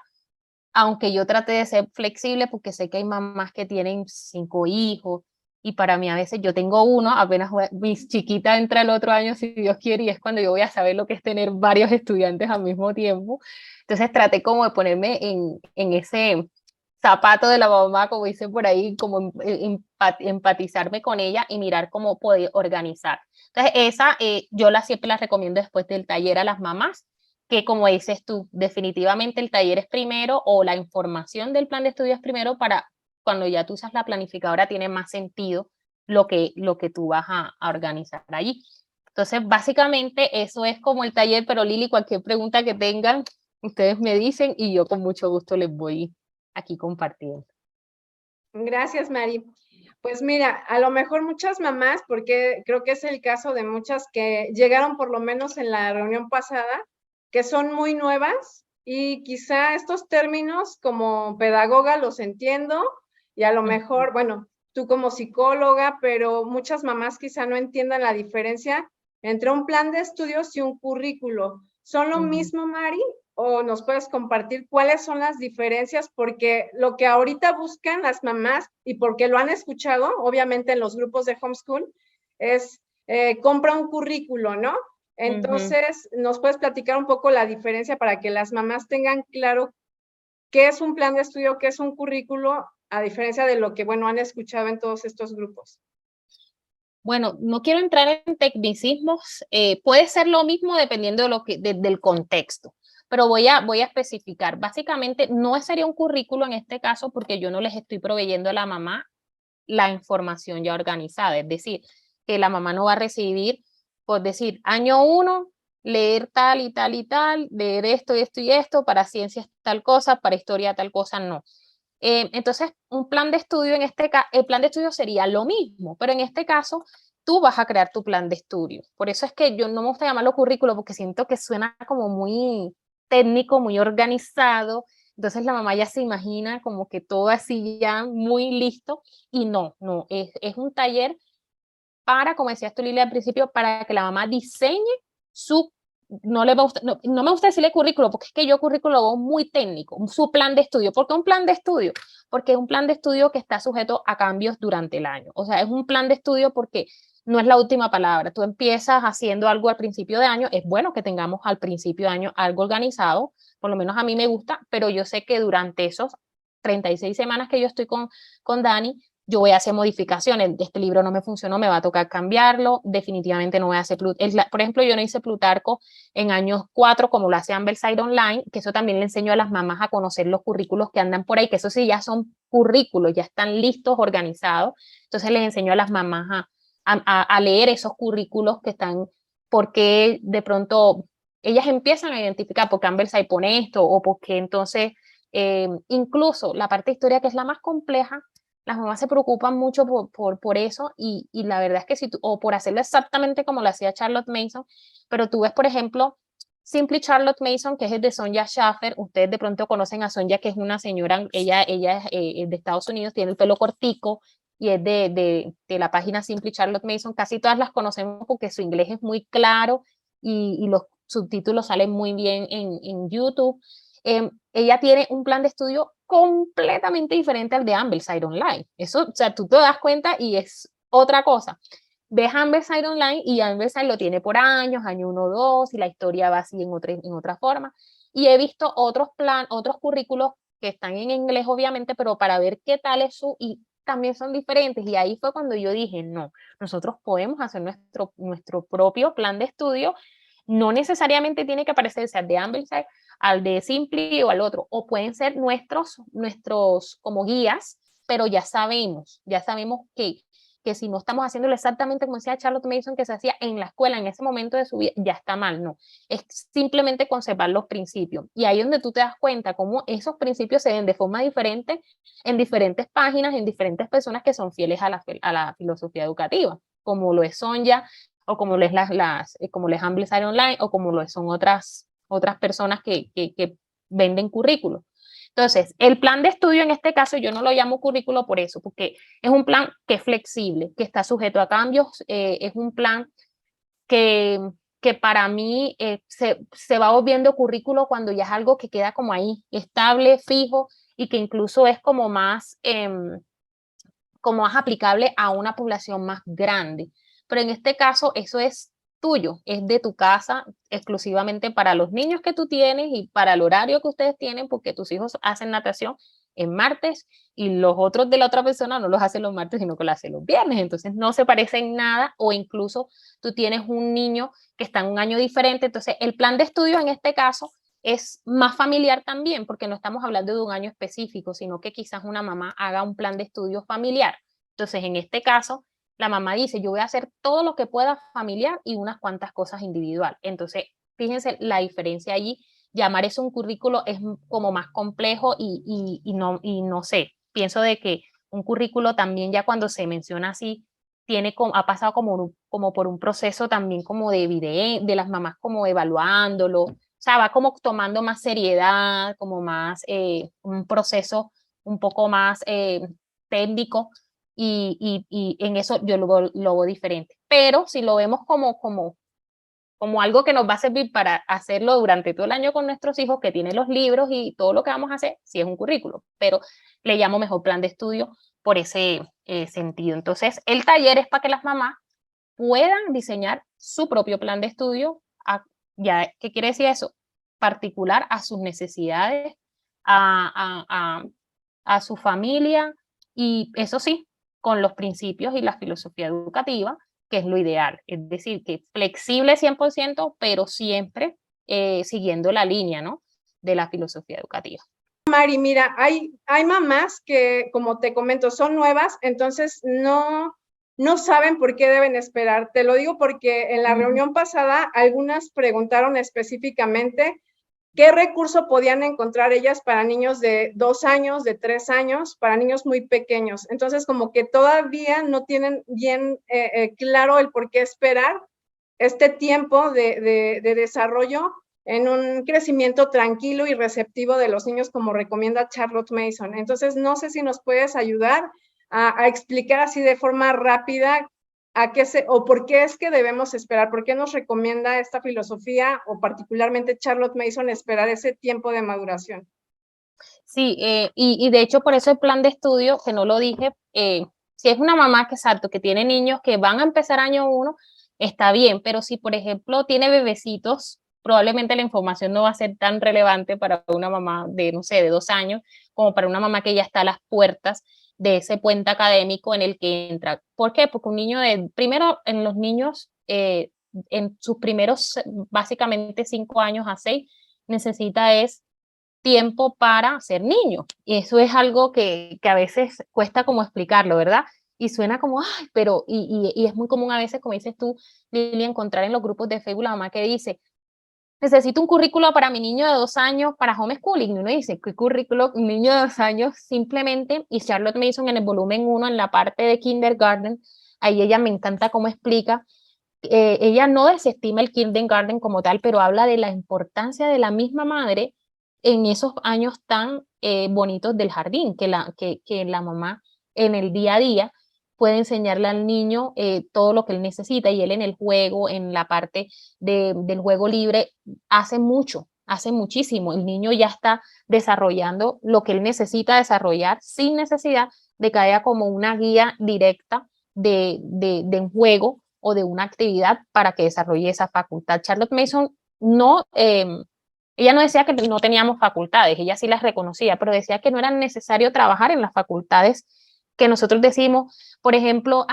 aunque yo trate de ser flexible porque sé que hay mamás que tienen 5 hijos y para mí a veces yo tengo uno, apenas mi chiquita entra el otro año, si Dios quiere, y es cuando yo voy a saber lo que es tener varios estudiantes al mismo tiempo. Entonces traté como de ponerme en ese zapato de la mamá, como dice por ahí, como empatizarme con ella y mirar cómo poder organizar. Entonces esa yo siempre la recomiendo después del taller a las mamás, que como dices tú, definitivamente el taller es primero, o la información del plan de estudio es primero, para cuando ya tú usas la planificadora tiene más sentido lo que tú vas a organizar allí. Entonces, básicamente eso es como el taller, pero Lili, cualquier pregunta que tengan, ustedes me dicen y yo con mucho gusto les voy aquí compartiendo. Gracias, Mari. Pues mira, a lo mejor muchas mamás, porque creo que es el caso de muchas que llegaron por lo menos en la reunión pasada, que son muy nuevas y quizá estos términos como pedagoga los entiendo y a lo mejor, bueno, tú como psicóloga, pero muchas mamás quizá no entiendan la diferencia entre un plan de estudios y un currículo. ¿Son lo mismo, Mari? o nos puedes compartir cuáles son las diferencias, porque lo que ahorita buscan las mamás y porque lo han escuchado, obviamente en los grupos de homeschool, es compra un currículo, ¿no? Entonces, ¿nos puedes platicar un poco la diferencia para que las mamás tengan claro qué es un plan de estudio, qué es un currículo, a diferencia de lo que, bueno, han escuchado en todos estos grupos? Bueno, no quiero entrar en tecnicismos, puede ser lo mismo dependiendo de del contexto, pero voy a especificar. Básicamente, no sería un currículo en este caso porque yo no les estoy proveyendo a la mamá la información ya organizada, es decir, que la mamá no va a recibir, por decir, año 1, leer tal y tal y tal, leer esto y esto y esto, para ciencias tal cosa, para historia tal cosa, no. Entonces, un plan de estudio en este caso, el plan de estudio sería lo mismo, pero en este caso tú vas a crear tu plan de estudio. Por eso es que yo no me gusta llamarlo currículo porque siento que suena como muy técnico, muy organizado. Entonces la mamá ya se imagina como que todo así ya muy listo y no, es un taller para, como decías tú, Lili, al principio, para que la mamá diseñe su, no, le va a gustar, no me gusta decirle currículo, porque es que yo currículo lo hago muy técnico, su plan de estudio. ¿Por qué un plan de estudio? Porque es un plan de estudio que está sujeto a cambios durante el año. O sea, es un plan de estudio porque no es la última palabra. Tú empiezas haciendo algo al principio de año, es bueno que tengamos al principio de año algo organizado, por lo menos a mí me gusta, pero yo sé que durante esos 36 semanas que yo estoy con Dani, yo voy a hacer modificaciones, este libro no me funcionó, me va a tocar cambiarlo, definitivamente no voy a hacer, por ejemplo, yo no hice Plutarco en años 4 como lo hace Amberside Online, que eso también le enseño a las mamás a conocer los currículos que andan por ahí, que eso sí ya son currículos, ya están listos, organizados, entonces les enseño a las mamás a leer esos currículos que están, porque de pronto ellas empiezan a identificar por qué Amberside pone esto, o porque entonces, incluso la parte de historia que es la más compleja, las mamás se preocupan mucho por eso y la verdad es que si tú, o por hacerlo exactamente como lo hacía Charlotte Mason, pero tú ves, por ejemplo, Simply Charlotte Mason, que es el de Sonja Schaffer, ustedes de pronto conocen a Sonja, que es una señora, ella es de Estados Unidos, tiene el pelo cortico y es de la página Simply Charlotte Mason, casi todas las conocemos porque su inglés es muy claro y los subtítulos salen muy bien en YouTube. Ella tiene un plan de estudio completamente diferente al de Amberside Online. Eso, o sea, tú te das cuenta y es otra cosa. Ves Amberside Online y Amberside lo tiene por años, año 1, 2, y la historia va así en otra forma. Y he visto otros currículos que están en inglés, obviamente, pero para ver qué tal es su, y también son diferentes. Y ahí fue cuando yo dije, no, nosotros podemos hacer nuestro propio plan de estudio. No necesariamente tiene que parecerse al de Amberside, al de Simply o al otro, o pueden ser nuestros como guías, pero ya sabemos que si no estamos haciéndolo exactamente como decía Charlotte Mason, que se hacía en la escuela en ese momento de su vida, ya está mal, no. Es simplemente conservar los principios. Y ahí es donde tú te das cuenta cómo esos principios se ven de forma diferente en diferentes páginas, en diferentes personas que son fieles a la filosofía educativa, como lo es Sonja, o como lo es como lo es Amberside Online, o como lo son otras personas que venden currículos. Entonces, el plan de estudio en este caso yo no lo llamo currículo por eso, porque es un plan que es flexible, que está sujeto a cambios, es un plan que, que para mí se va volviendo currículo cuando ya es algo que queda como ahí, estable, fijo, y que incluso es como más aplicable a una población más grande. Pero en este caso, eso es tuyo, es de tu casa exclusivamente para los niños que tú tienes y para el horario que ustedes tienen, porque tus hijos hacen natación en martes y los otros de la otra persona no los hacen los martes, sino que lo hacen los viernes. Entonces no se parecen nada, o incluso tú tienes un niño que está en un año diferente. Entonces el plan de estudio en este caso es más familiar también, porque no estamos hablando de un año específico, sino que quizás una mamá haga un plan de estudio familiar. Entonces, en este caso, la mamá dice, yo voy a hacer todo lo que pueda familiar y unas cuantas cosas individual. Entonces, fíjense la diferencia allí. Llamar eso un currículo es como más complejo y no sé, pienso de que un currículo también ya cuando se menciona así, ha pasado como por un proceso también como de las mamás como evaluándolo, o sea, va como tomando más seriedad, como más un proceso un poco más técnico y en eso yo lo veo diferente. Pero si lo vemos como algo que nos va a servir para hacerlo durante todo el año con nuestros hijos, que tienen los libros y todo lo que vamos a hacer, sí es un currículo, pero le llamo mejor plan de estudio por ese sentido. Entonces, el taller es para que las mamás puedan diseñar su propio plan de estudio. Ya, ¿qué quiere decir eso? Particular a sus necesidades, a su familia, y eso sí, con los principios y la filosofía educativa, que es lo ideal. Es decir, que flexible 100%, pero siempre siguiendo la línea, ¿no?, de la filosofía educativa. Mari, mira, hay mamás que, como te comento, son nuevas, entonces no saben por qué deben esperar. Te lo digo porque en la reunión pasada algunas preguntaron específicamente qué recurso podían encontrar ellas para niños de 2 años, de 3 años, para niños muy pequeños. Entonces, como que todavía no tienen bien claro el por qué esperar este tiempo de desarrollo en un crecimiento tranquilo y receptivo de los niños, como recomienda Charlotte Mason. Entonces, no sé si nos puedes ayudar a explicar así de forma rápida o por qué es que debemos esperar, por qué nos recomienda esta filosofía, o particularmente Charlotte Mason, esperar ese tiempo de maduración. Sí, y de hecho por eso el plan de estudio, que no lo dije, si es una mamá que, exacto, que tiene niños que van a empezar año 1, está bien, pero si por ejemplo tiene bebecitos, probablemente la información no va a ser tan relevante para una mamá de, no sé, de 2 años, como para una mamá que ya está a las puertas de ese puente académico en el que entra. ¿Por qué? Porque un niño primero en los niños, en sus primeros básicamente 5 años a 6, necesita tiempo para ser niño. Y eso es algo que a veces cuesta como explicarlo, ¿verdad? Y suena como, ay, pero, y es muy común a veces, como dices tú, Lili, encontrar en los grupos de Facebook la mamá que dice, necesito un currículo para mi niño de 2 años para homeschooling. Y uno dice, ¿qué currículo? Un niño de 2 años simplemente, y Charlotte Mason en el volumen 1, en la parte de kindergarten, ahí ella me encanta cómo explica, ella no desestima el kindergarten como tal, pero habla de la importancia de la misma madre en esos años tan bonitos del jardín, que la mamá en el día a día puede enseñarle al niño todo lo que él necesita, y él en el juego, en la parte del juego libre, hace mucho, hace muchísimo. El niño ya está desarrollando lo que él necesita desarrollar sin necesidad de que haya como una guía directa de un juego o de una actividad para que desarrolle esa facultad. Charlotte Mason no, ella no decía que no teníamos facultades, ella sí las reconocía, pero decía que no era necesario trabajar en las facultades que nosotros decimos, por ejemplo,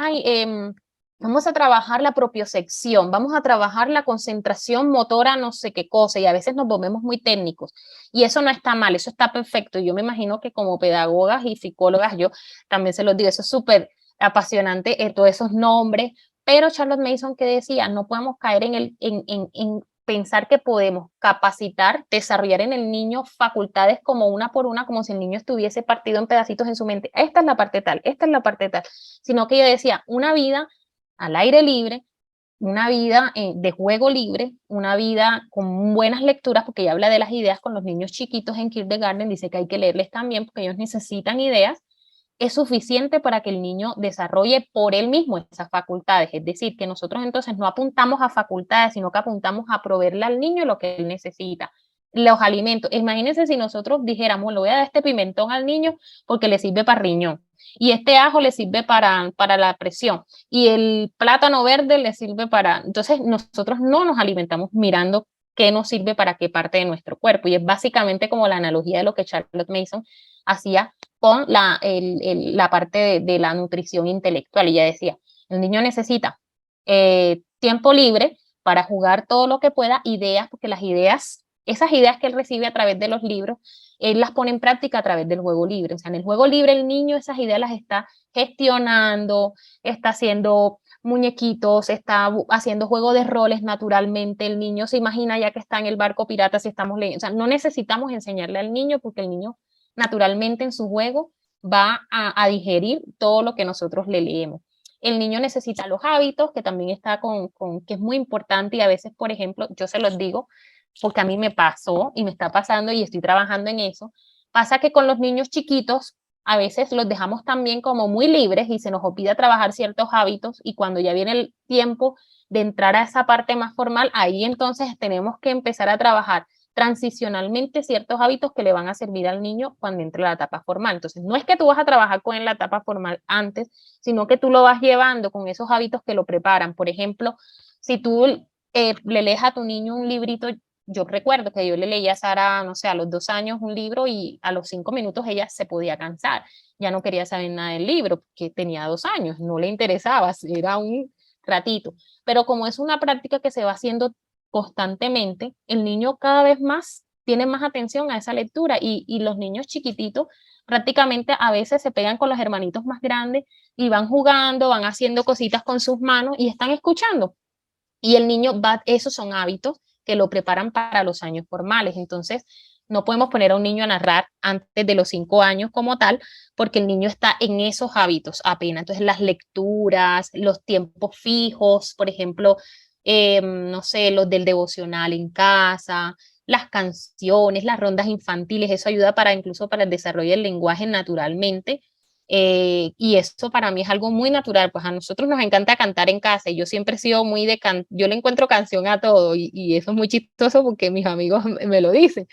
vamos a trabajar la propiocepción, vamos a trabajar la concentración motora, no sé qué cosa, y a veces nos volvemos muy técnicos, y eso no está mal, eso está perfecto. Yo me imagino que como pedagogas y psicólogas, yo también se los digo, eso es súper apasionante, todos esos nombres, pero Charlotte Mason, que decía, no podemos caer en pensar que podemos capacitar, desarrollar en el niño facultades como una por una, como si el niño estuviese partido en pedacitos en su mente. Esta es la parte tal, esta es la parte tal, sino que yo decía, una vida al aire libre, una vida de juego libre, una vida con buenas lecturas, porque ella habla de las ideas con los niños chiquitos en kindergarten, dice que hay que leerles también porque ellos necesitan ideas, es suficiente para que el niño desarrolle por él mismo esas facultades. Es decir, que nosotros entonces no apuntamos a facultades, sino que apuntamos a proveerle al niño lo que él necesita. Los alimentos, imagínense si nosotros dijéramos, le voy a dar este pimentón al niño porque le sirve para riñón, y este ajo le sirve para la presión, y el plátano verde le sirve para... Entonces nosotros no nos alimentamos mirando qué nos sirve para qué parte de nuestro cuerpo, y es básicamente como la analogía de lo que Charlotte Mason hacía con la parte de la nutrición intelectual. Y ella decía, el niño necesita tiempo libre para jugar todo lo que pueda, ideas, porque las ideas, esas ideas que él recibe a través de los libros, él las pone en práctica a través del juego libre. O sea, en el juego libre el niño esas ideas las está gestionando, está haciendo muñequitos, está haciendo juego de roles naturalmente. El niño se imagina ya que está en el barco pirata si estamos leyendo. O sea, no necesitamos enseñarle al niño, porque el niño naturalmente en su juego va a digerir todo lo que nosotros le leemos. El niño necesita los hábitos, que también está que es muy importante, y a veces, por ejemplo, yo se los digo, porque a mí me pasó y me está pasando y estoy trabajando en eso. Pasa que con los niños chiquitos a veces los dejamos también como muy libres y se nos olvida trabajar ciertos hábitos, y cuando ya viene el tiempo de entrar a esa parte más formal, ahí entonces tenemos que empezar a trabajar transicionalmente ciertos hábitos que le van a servir al niño cuando entre a la etapa formal. Entonces, no es que tú vas a trabajar con él en la etapa formal antes, sino que tú lo vas llevando con esos hábitos que lo preparan. Por ejemplo, si tú le lees a tu niño un librito, yo recuerdo que yo le leía a Sara, no sé, a los 2 años un libro y a los 5 minutos ella se podía cansar, ya no quería saber nada del libro, porque tenía 2 años, no le interesaba, era un ratito. Pero como es una práctica que se va haciendo constantemente, el niño cada vez más tiene más atención a esa lectura y los niños chiquititos prácticamente a veces se pegan con los hermanitos más grandes y van jugando, van haciendo cositas con sus manos y están escuchando. Y el niño va, esos son hábitos que lo preparan para los años formales. Entonces, no podemos poner a un niño a narrar antes de los 5 años como tal, porque el niño está en esos hábitos apenas. Entonces, las lecturas, los tiempos fijos, por ejemplo, no sé, los del devocional en casa, las canciones, las rondas infantiles, eso ayuda para incluso para el desarrollo del lenguaje naturalmente. Y eso para mí es algo muy natural, pues a nosotros nos encanta cantar en casa y yo siempre he sido muy de yo le encuentro canción a todo y eso es muy chistoso porque mis amigos me lo dicen.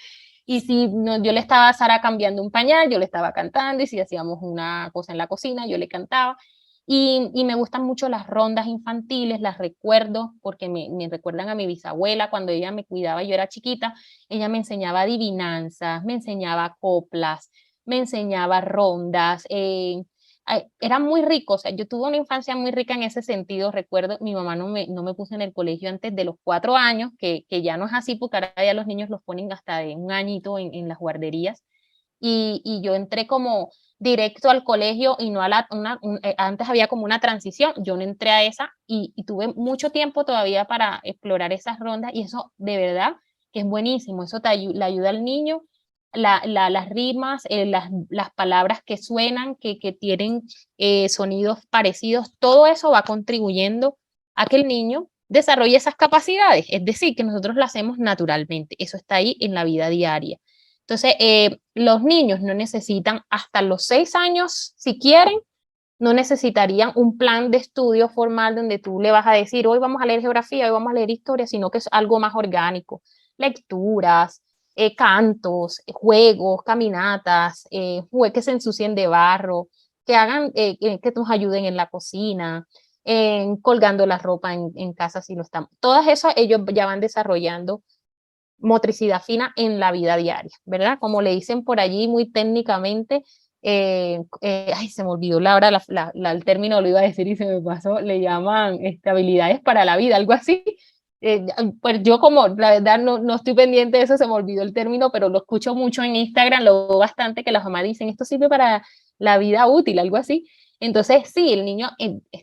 Y si no, yo le estaba a Sara cambiando un pañal, yo le estaba cantando y si hacíamos una cosa en la cocina, yo le cantaba. Y me gustan mucho las rondas infantiles, las recuerdo porque me recuerdan a mi bisabuela cuando ella me cuidaba, yo era chiquita, ella me enseñaba adivinanzas, me enseñaba coplas, me enseñaba rondas, era muy rico, o sea, yo tuve una infancia muy rica en ese sentido, recuerdo, mi mamá no me puso en el colegio antes de los 4 años, que ya no es así porque ahora ya los niños los ponen hasta de un añito en las guarderías, y yo entré como directo al colegio y no a antes había como una transición, yo no entré a esa y tuve mucho tiempo todavía para explorar esas rondas y eso de verdad que es buenísimo, eso le ayuda al niño las rimas, las palabras que suenan, que tienen sonidos parecidos, todo eso va contribuyendo a que el niño desarrolle esas capacidades, es decir, que nosotros lo hacemos naturalmente, eso está ahí en la vida diaria. Entonces, los niños no necesitan hasta los 6 años, si quieren, no necesitarían un plan de estudio formal donde tú le vas a decir, hoy vamos a leer geografía, hoy vamos a leer historia, sino que es algo más orgánico. Lecturas, cantos, juegos, caminatas, que se ensucien de barro, que hagan, que nos ayuden en la cocina, colgando la ropa en casa si no están. Todas esas ellos ya van desarrollando motricidad fina en la vida diaria, ¿verdad? Como le dicen por allí muy técnicamente, ay, se me olvidó la hora, el término lo iba a decir y se me pasó, le llaman habilidades para la vida, algo así. Pues yo como la verdad no estoy pendiente de eso, se me olvidó el término, pero lo escucho mucho en Instagram, lo veo bastante que las mamás dicen, esto sirve para la vida útil, algo así. Entonces, sí, el niño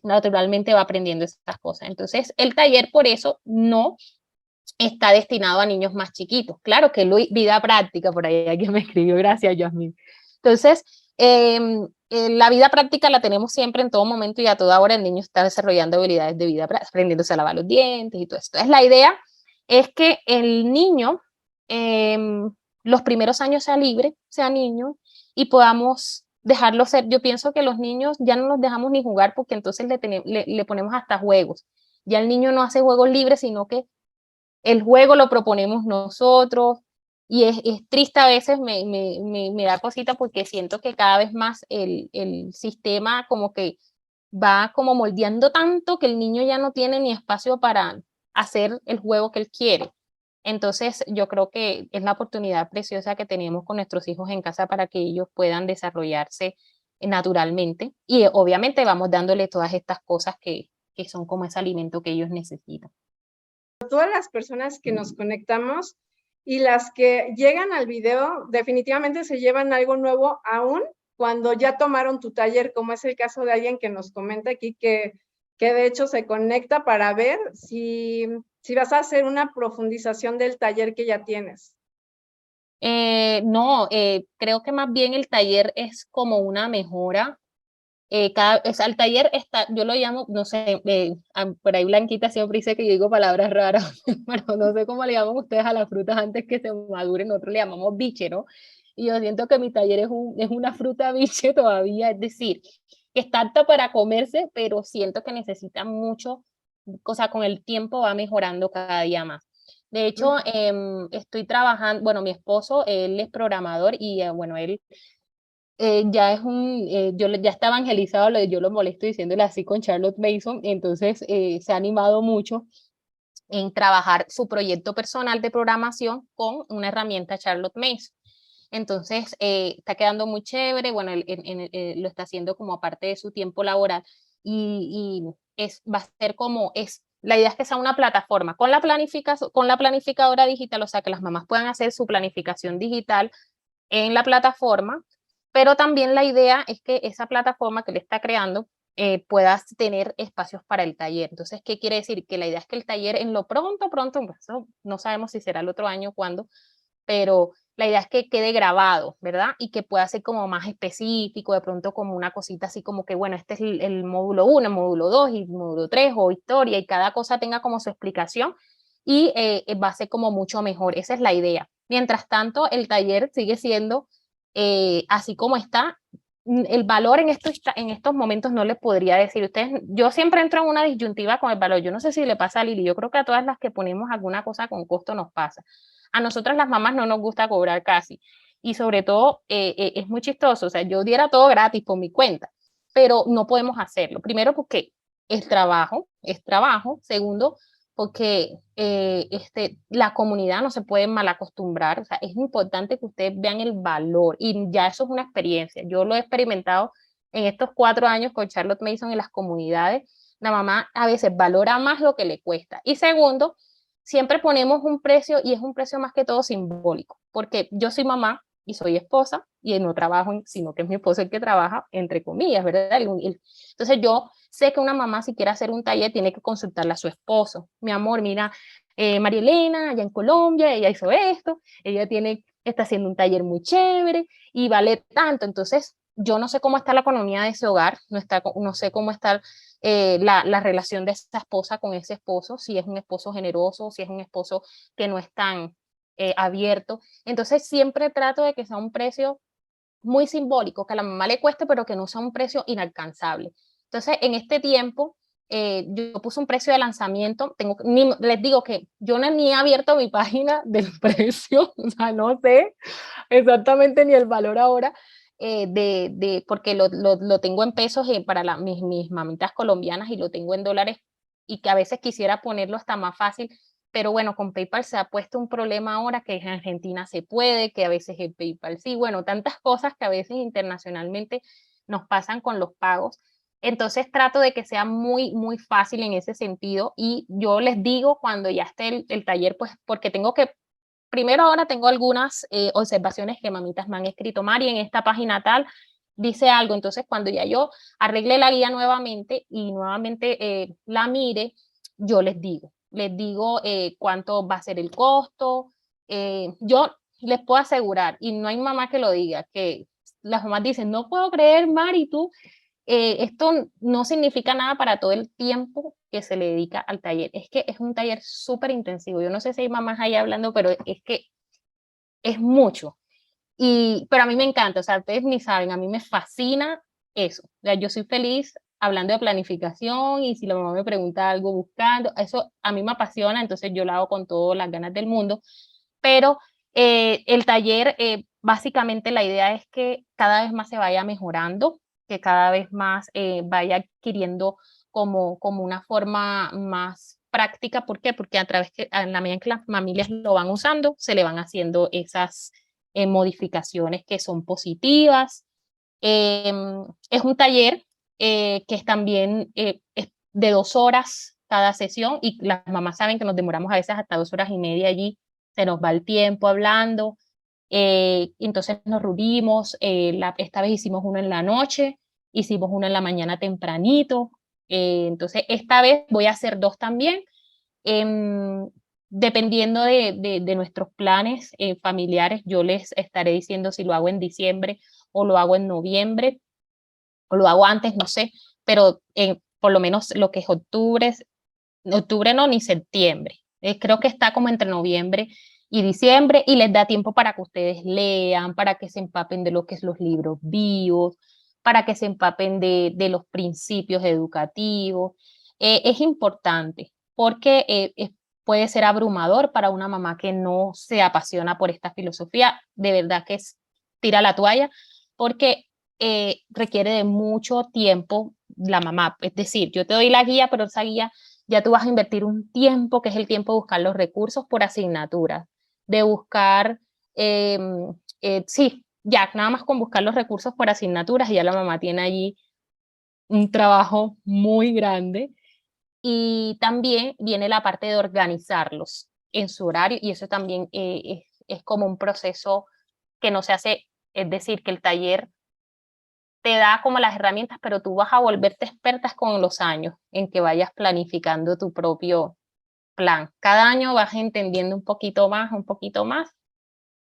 naturalmente va aprendiendo estas cosas. Entonces, el taller por eso no está destinado a niños más chiquitos. Claro que vida práctica, por ahí alguien me escribió, gracias, Yasmin. Entonces, la vida práctica la tenemos siempre en todo momento y a toda hora el niño está desarrollando habilidades de vida práctica, aprendiéndose a lavar los dientes y todo esto. Es la idea es que el niño los primeros años sea libre, sea niño y podamos dejarlo ser. Yo pienso que los niños ya no los dejamos ni jugar porque entonces le ponemos hasta juegos. Ya el niño no hace juegos libres, sino que el juego lo proponemos nosotros y es triste a veces, me da cosita porque siento que cada vez más el sistema como que va como moldeando tanto que el niño ya no tiene ni espacio para hacer el juego que él quiere. Entonces yo creo que es la oportunidad preciosa que tenemos con nuestros hijos en casa para que ellos puedan desarrollarse naturalmente y obviamente vamos dándole todas estas cosas que son como ese alimento que ellos necesitan. Todas las personas que nos conectamos y las que llegan al video definitivamente se llevan algo nuevo aún cuando ya tomaron tu taller, como es el caso de alguien que nos comenta aquí que de hecho se conecta para ver si vas a hacer una profundización del taller que ya tienes. No, creo que más bien el taller es como una mejora. El taller está, yo lo llamo, no sé, por ahí Blanquita siempre dice que yo digo palabras raras, pero no sé cómo le llaman ustedes a las frutas antes que se maduren, nosotros le llamamos biche, ¿no? Y yo siento que mi taller es una fruta biche todavía, es decir, que está apta para comerse, pero siento que necesita mucho o sea, con el tiempo va mejorando cada día más. De hecho, estoy trabajando, bueno, mi esposo, él es programador y bueno, él ya es ya está evangelizado, yo lo molesto diciéndole así con Charlotte Mason, entonces se ha animado mucho en trabajar su proyecto personal de programación con una herramienta Charlotte Mason. Entonces, está quedando muy chévere, bueno, lo está haciendo como parte de su tiempo laboral y va a ser como, la idea es que sea una plataforma con la planificadora digital, o sea, que las mamás puedan hacer su planificación digital en la plataforma, pero también la idea es que esa plataforma que le está creando puedas tener espacios para el taller. Entonces, ¿qué quiere decir? Que la idea es que el taller en lo pronto, no sabemos si será el otro año o cuándo, pero la idea es que quede grabado, ¿verdad? Y que pueda ser como más específico, de pronto como una cosita así como que, bueno, este es el módulo 1, el módulo 2 y el módulo 3 o historia y cada cosa tenga como su explicación y va a ser como mucho mejor. Esa es la idea. Mientras tanto, el taller sigue siendo así como está. El valor en estos momentos no les podría decir. Ustedes, yo siempre entro en una disyuntiva con el valor. Yo no sé si le pasa a Lili. Yo creo que a todas las que ponemos alguna cosa con costo nos pasa. A nosotras las mamás no nos gusta cobrar casi. Y sobre todo es muy chistoso. O sea, yo diera todo gratis por mi cuenta, pero no podemos hacerlo. Primero porque es trabajo, es trabajo. Segundo, porque la comunidad no se puede mal acostumbrar. O sea, es importante que ustedes vean el valor y ya eso es una experiencia. Yo lo he experimentado en estos 4 años con Charlotte Mason en las comunidades. La mamá a veces valora más lo que le cuesta. Y segundo, siempre ponemos un precio y es un precio más que todo simbólico, porque yo soy mamá y soy esposa y no trabajo, sino que es mi esposo el que trabaja, entre comillas, ¿verdad? Entonces yo sé que una mamá si quiere hacer un taller tiene que consultarle a su esposo. Mi amor, mira, María Elena, allá en Colombia, ella hizo esto, está haciendo un taller muy chévere y vale tanto. Entonces, yo no sé cómo está la economía de ese hogar, no sé cómo está la relación de esa esposa con ese esposo, si es un esposo generoso, si es un esposo que no es tan abierto. Entonces, siempre trato de que sea un precio muy simbólico, que a la mamá le cueste, pero que no sea un precio inalcanzable. Entonces, en este tiempo, yo puse un precio de lanzamiento, les digo que yo no ni he abierto mi página del precio, o sea, no sé exactamente ni el valor ahora, porque lo tengo en pesos para mis mamitas colombianas y lo tengo en dólares y que a veces quisiera ponerlo hasta más fácil, pero bueno, con PayPal se ha puesto un problema ahora que en Argentina se puede, que a veces el PayPal sí, bueno, tantas cosas que a veces internacionalmente nos pasan con los pagos. Entonces trato de que sea muy, muy fácil en ese sentido y yo les digo cuando ya esté el taller, pues porque primero ahora tengo algunas observaciones que mamitas me han escrito, Mari, en esta página tal dice algo, entonces cuando ya yo arregle la guía nuevamente y nuevamente la mire, yo les digo cuánto va a ser el costo, yo les puedo asegurar, y no hay mamá que lo diga, que las mamás dicen, no puedo creer, Mari, tú esto no significa nada para todo el tiempo que se le dedica al taller. Es que es un taller súper intensivo. Yo no sé si hay mamás ahí hablando, pero es que es mucho. Pero a mí me encanta, o sea, ustedes ni saben, a mí me fascina eso. O sea, yo soy feliz hablando de planificación y si la mamá me pregunta algo buscando, eso a mí me apasiona, entonces yo lo hago con todas las ganas del mundo. Pero el taller, básicamente la idea es que cada vez más se vaya mejorando, que cada vez más vaya adquiriendo como una forma más práctica. ¿Por qué? Porque a la medida que las familias lo van usando, se le van haciendo esas modificaciones que son positivas. Es un taller que es también es de 2 horas cada sesión y las mamás saben que nos demoramos a veces hasta 2 horas y media allí, se nos va el tiempo hablando, entonces nos reunimos, esta vez hicimos uno en la noche, hicimos uno en la mañana tempranito, entonces esta vez voy a hacer 2 también, em, dependiendo de nuestros planes familiares, yo les estaré diciendo si lo hago en diciembre o lo hago en noviembre o lo hago antes, no sé, pero por lo menos lo que es octubre no, ni septiembre. Creo que está como entre noviembre y diciembre y les da tiempo para que ustedes lean, para que se empapen de lo que es los libros vivos, para que se empapen de los principios educativos. es importante porque puede ser abrumador para una mamá que no se apasiona por esta filosofía. De verdad que tira la toalla porque requiere de mucho tiempo la mamá. Es decir, yo te doy la guía, pero esa guía ya tú vas a invertir un tiempo, que es el tiempo de buscar los recursos por asignatura, de buscar, sí, ya nada más con buscar los recursos por asignaturas, ya la mamá tiene allí un trabajo muy grande. Y también viene la parte de organizarlos en su horario, y eso también es como un proceso que no se hace, es decir, que el taller te da como las herramientas, pero tú vas a volverte expertas con los años en que vayas planificando tu propio plan. Cada año vas entendiendo un poquito más.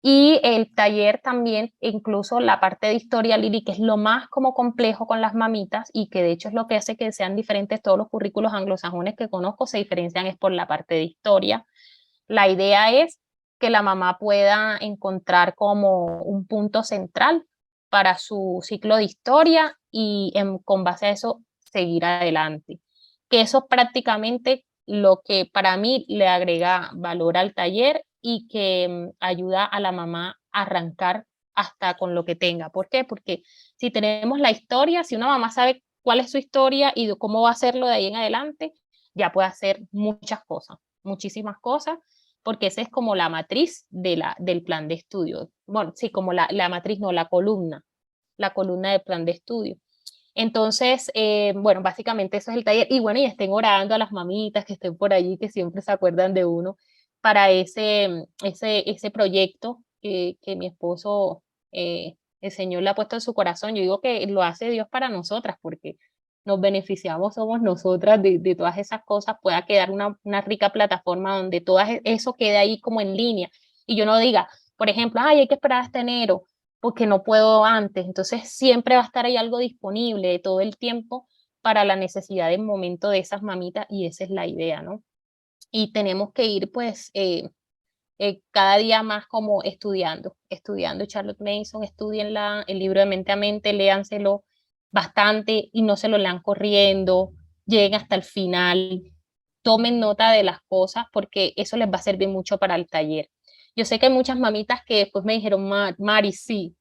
Y el taller también, incluso la parte de historia, Lili, que es lo más como complejo con las mamitas y que de hecho es lo que hace que sean diferentes todos los currículos anglosajones que conozco, se diferencian es por la parte de historia. La idea es que la mamá pueda encontrar como un punto central para su ciclo de historia y con base a eso seguir adelante. Que eso prácticamente lo que para mí le agrega valor al taller y que ayuda a la mamá a arrancar hasta con lo que tenga. ¿Por qué? Porque si tenemos la historia, si una mamá sabe cuál es su historia y cómo va a hacerlo de ahí en adelante, ya puede hacer muchas cosas, muchísimas cosas, porque esa es como la matriz del plan de estudio. Bueno, sí, como la matriz, no, la columna del plan de estudio. Entonces, bueno, básicamente eso es el taller. Y bueno, y estén orando a las mamitas que estén por allí, que siempre se acuerdan de uno, para ese proyecto que mi esposo, el Señor le ha puesto en su corazón. Yo digo que lo hace Dios para nosotras, porque nos beneficiamos, somos nosotras de todas esas cosas, pueda quedar una rica plataforma donde todo eso quede ahí como en línea. Y yo no diga, por ejemplo, ay, hay que esperar hasta enero porque no puedo antes. Entonces siempre va a estar ahí algo disponible todo el tiempo para la necesidad del momento de esas mamitas y esa es la idea, ¿no? Y tenemos que ir pues cada día más como estudiando Charlotte Mason, estudienla, el libro de Mente a Mente, léanselo bastante y no se lo lean corriendo, lleguen hasta el final, tomen nota de las cosas porque eso les va a servir mucho para el taller. Yo sé que hay muchas mamitas que después me dijeron, Mari, sí,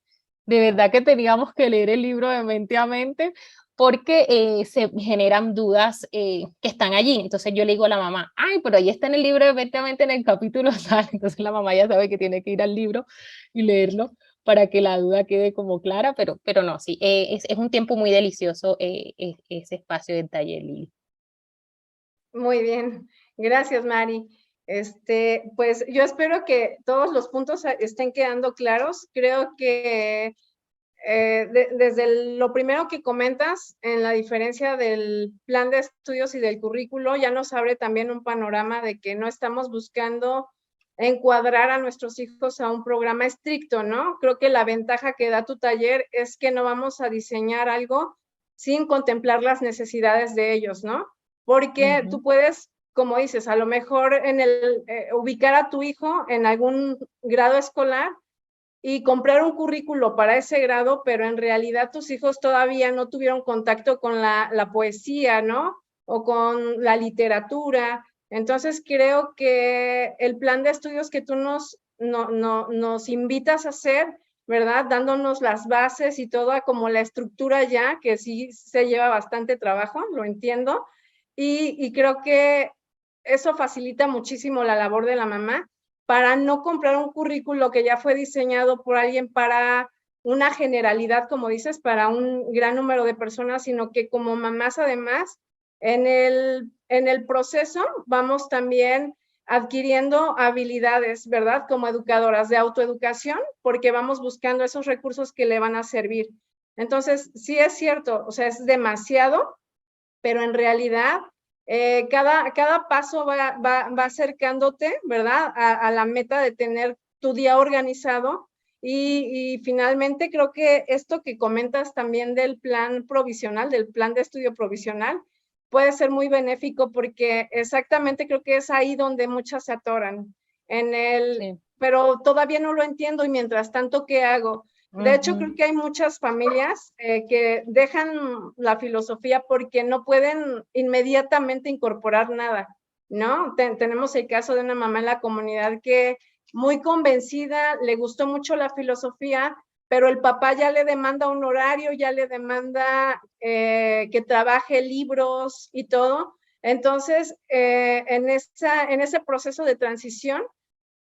de verdad que teníamos que leer el libro de Mente a Mente porque se generan dudas que están allí. Entonces yo le digo a la mamá, ay, pero ahí está en el libro de Mente a Mente en el capítulo tal. Entonces la mamá ya sabe que tiene que ir al libro y leerlo para que la duda quede como clara, pero no, sí, es un tiempo muy delicioso ese espacio del taller, Lili. Muy bien, gracias, Mari. Pues yo espero que todos los puntos estén quedando claros. Creo que desde lo primero que comentas, en la diferencia del plan de estudios y del currículo, ya nos abre también un panorama de que no estamos buscando encuadrar a nuestros hijos a un programa estricto, ¿no? Creo que la ventaja que da tu taller es que no vamos a diseñar algo sin contemplar las necesidades de ellos, ¿no? Porque tú puedes, como dices, a lo mejor ubicar a tu hijo en algún grado escolar y comprar un currículo para ese grado, pero en realidad tus hijos todavía no tuvieron contacto con la poesía, ¿no? O con la literatura. Entonces creo que el plan de estudios que tú nos invitas a hacer, ¿verdad? Dándonos las bases y toda como la estructura ya, que sí se lleva bastante trabajo, lo entiendo, y creo que eso facilita muchísimo la labor de la mamá para no comprar un currículo que ya fue diseñado por alguien para una generalidad, como dices, para un gran número de personas, sino que como mamás además, en el proceso vamos también adquiriendo habilidades, ¿verdad? Como educadoras de autoeducación, porque vamos buscando esos recursos que le van a servir. Entonces, sí es cierto, o sea, es demasiado, pero en realidad cada paso va acercándote, ¿verdad? A la meta de tener tu día organizado y finalmente creo que esto que comentas también del plan provisional, del plan de estudio provisional, puede ser muy benéfico porque exactamente creo que es ahí donde muchas se atoran, sí. Pero todavía no lo entiendo y mientras tanto, ¿qué hago? De hecho, creo que hay muchas familias que dejan la filosofía porque no pueden inmediatamente incorporar nada, ¿no? Tenemos el caso de una mamá en la comunidad que muy convencida, le gustó mucho la filosofía, pero el papá ya le demanda un horario, ya le demanda que trabaje libros y todo. Entonces, en ese proceso de transición,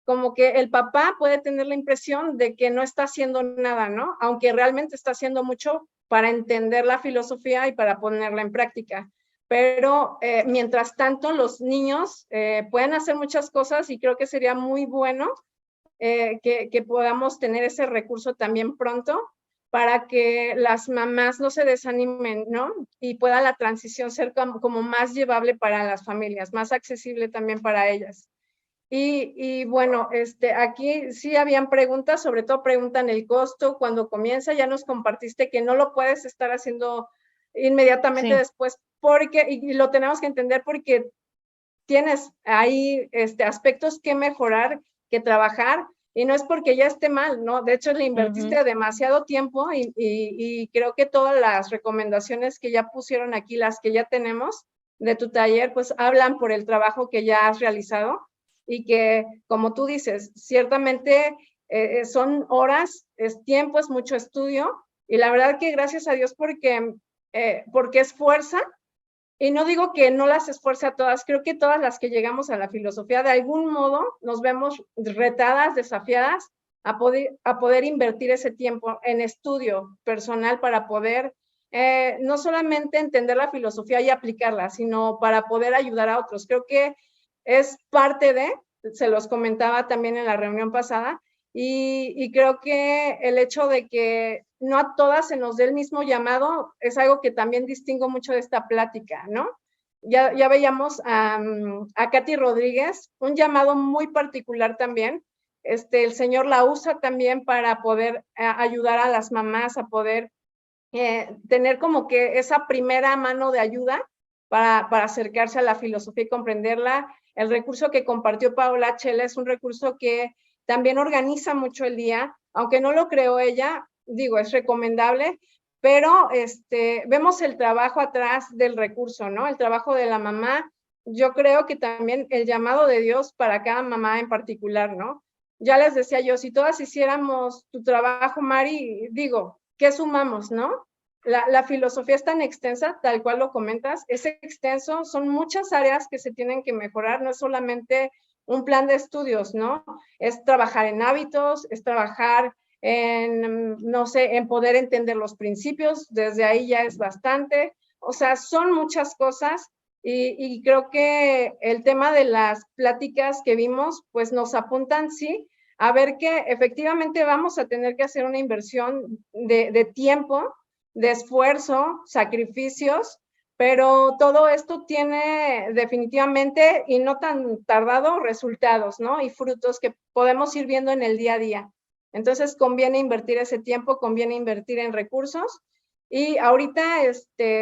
como que el papá puede tener la impresión de que no está haciendo nada, ¿no? Aunque realmente está haciendo mucho para entender la filosofía y para ponerla en práctica. Pero mientras tanto, los niños pueden hacer muchas cosas y creo que sería muy bueno que podamos tener ese recurso también pronto para que las mamás no se desanimen, ¿no? Y pueda la transición ser como más llevable para las familias, más accesible también para ellas. Y bueno, aquí sí habían preguntas, sobre todo preguntan el costo, cuando comienza, ya nos compartiste que no lo puedes estar haciendo inmediatamente después, porque, y lo tenemos que entender porque tienes ahí aspectos que mejorar, que trabajar, y no es porque ya esté mal, ¿no? De hecho, le invertiste demasiado tiempo y creo que todas las recomendaciones que ya pusieron aquí, las que ya tenemos de tu taller, pues hablan por el trabajo que ya has realizado y que, como tú dices, ciertamente son horas, es tiempo, es mucho estudio, y la verdad que gracias a Dios porque es fuerza. Y no digo que no las esfuerce a todas, creo que todas las que llegamos a la filosofía, de algún modo nos vemos retadas, desafiadas a poder invertir ese tiempo en estudio personal para poder no solamente entender la filosofía y aplicarla, sino para poder ayudar a otros. Creo que es parte se los comentaba también en la reunión pasada, y creo que el hecho de que no a todas se nos dé el mismo llamado es algo que también distingo mucho de esta plática, ¿no? Ya veíamos a Katy Rodríguez, un llamado muy particular también. El Señor la usa también para poder ayudar a las mamás a poder tener como que esa primera mano de ayuda para acercarse a la filosofía y comprenderla. El recurso que compartió Paola Chela es un recurso que también organiza mucho el día, aunque no lo creó ella, digo, es recomendable, pero vemos el trabajo atrás del recurso, ¿no? El trabajo de la mamá. Yo creo que también el llamado de Dios para cada mamá en particular, ¿no? Ya les decía yo, si todas hiciéramos tu trabajo, Mari, digo, ¿qué sumamos, no? La filosofía es tan extensa, tal cual lo comentas, es extenso, son muchas áreas que se tienen que mejorar, no es solamente un plan de estudios, ¿no? Es trabajar en hábitos, es trabajar en, no sé, en poder entender los principios, desde ahí ya es bastante, o sea, son muchas cosas, y creo que el tema de las pláticas que vimos, pues nos apuntan, sí, a ver que efectivamente vamos a tener que hacer una inversión de tiempo, de esfuerzo, sacrificios, pero todo esto tiene definitivamente, y no tan tardado, resultados, ¿no? Y frutos que podemos ir viendo en el día a día. Entonces, conviene invertir ese tiempo, conviene invertir en recursos. Y ahorita,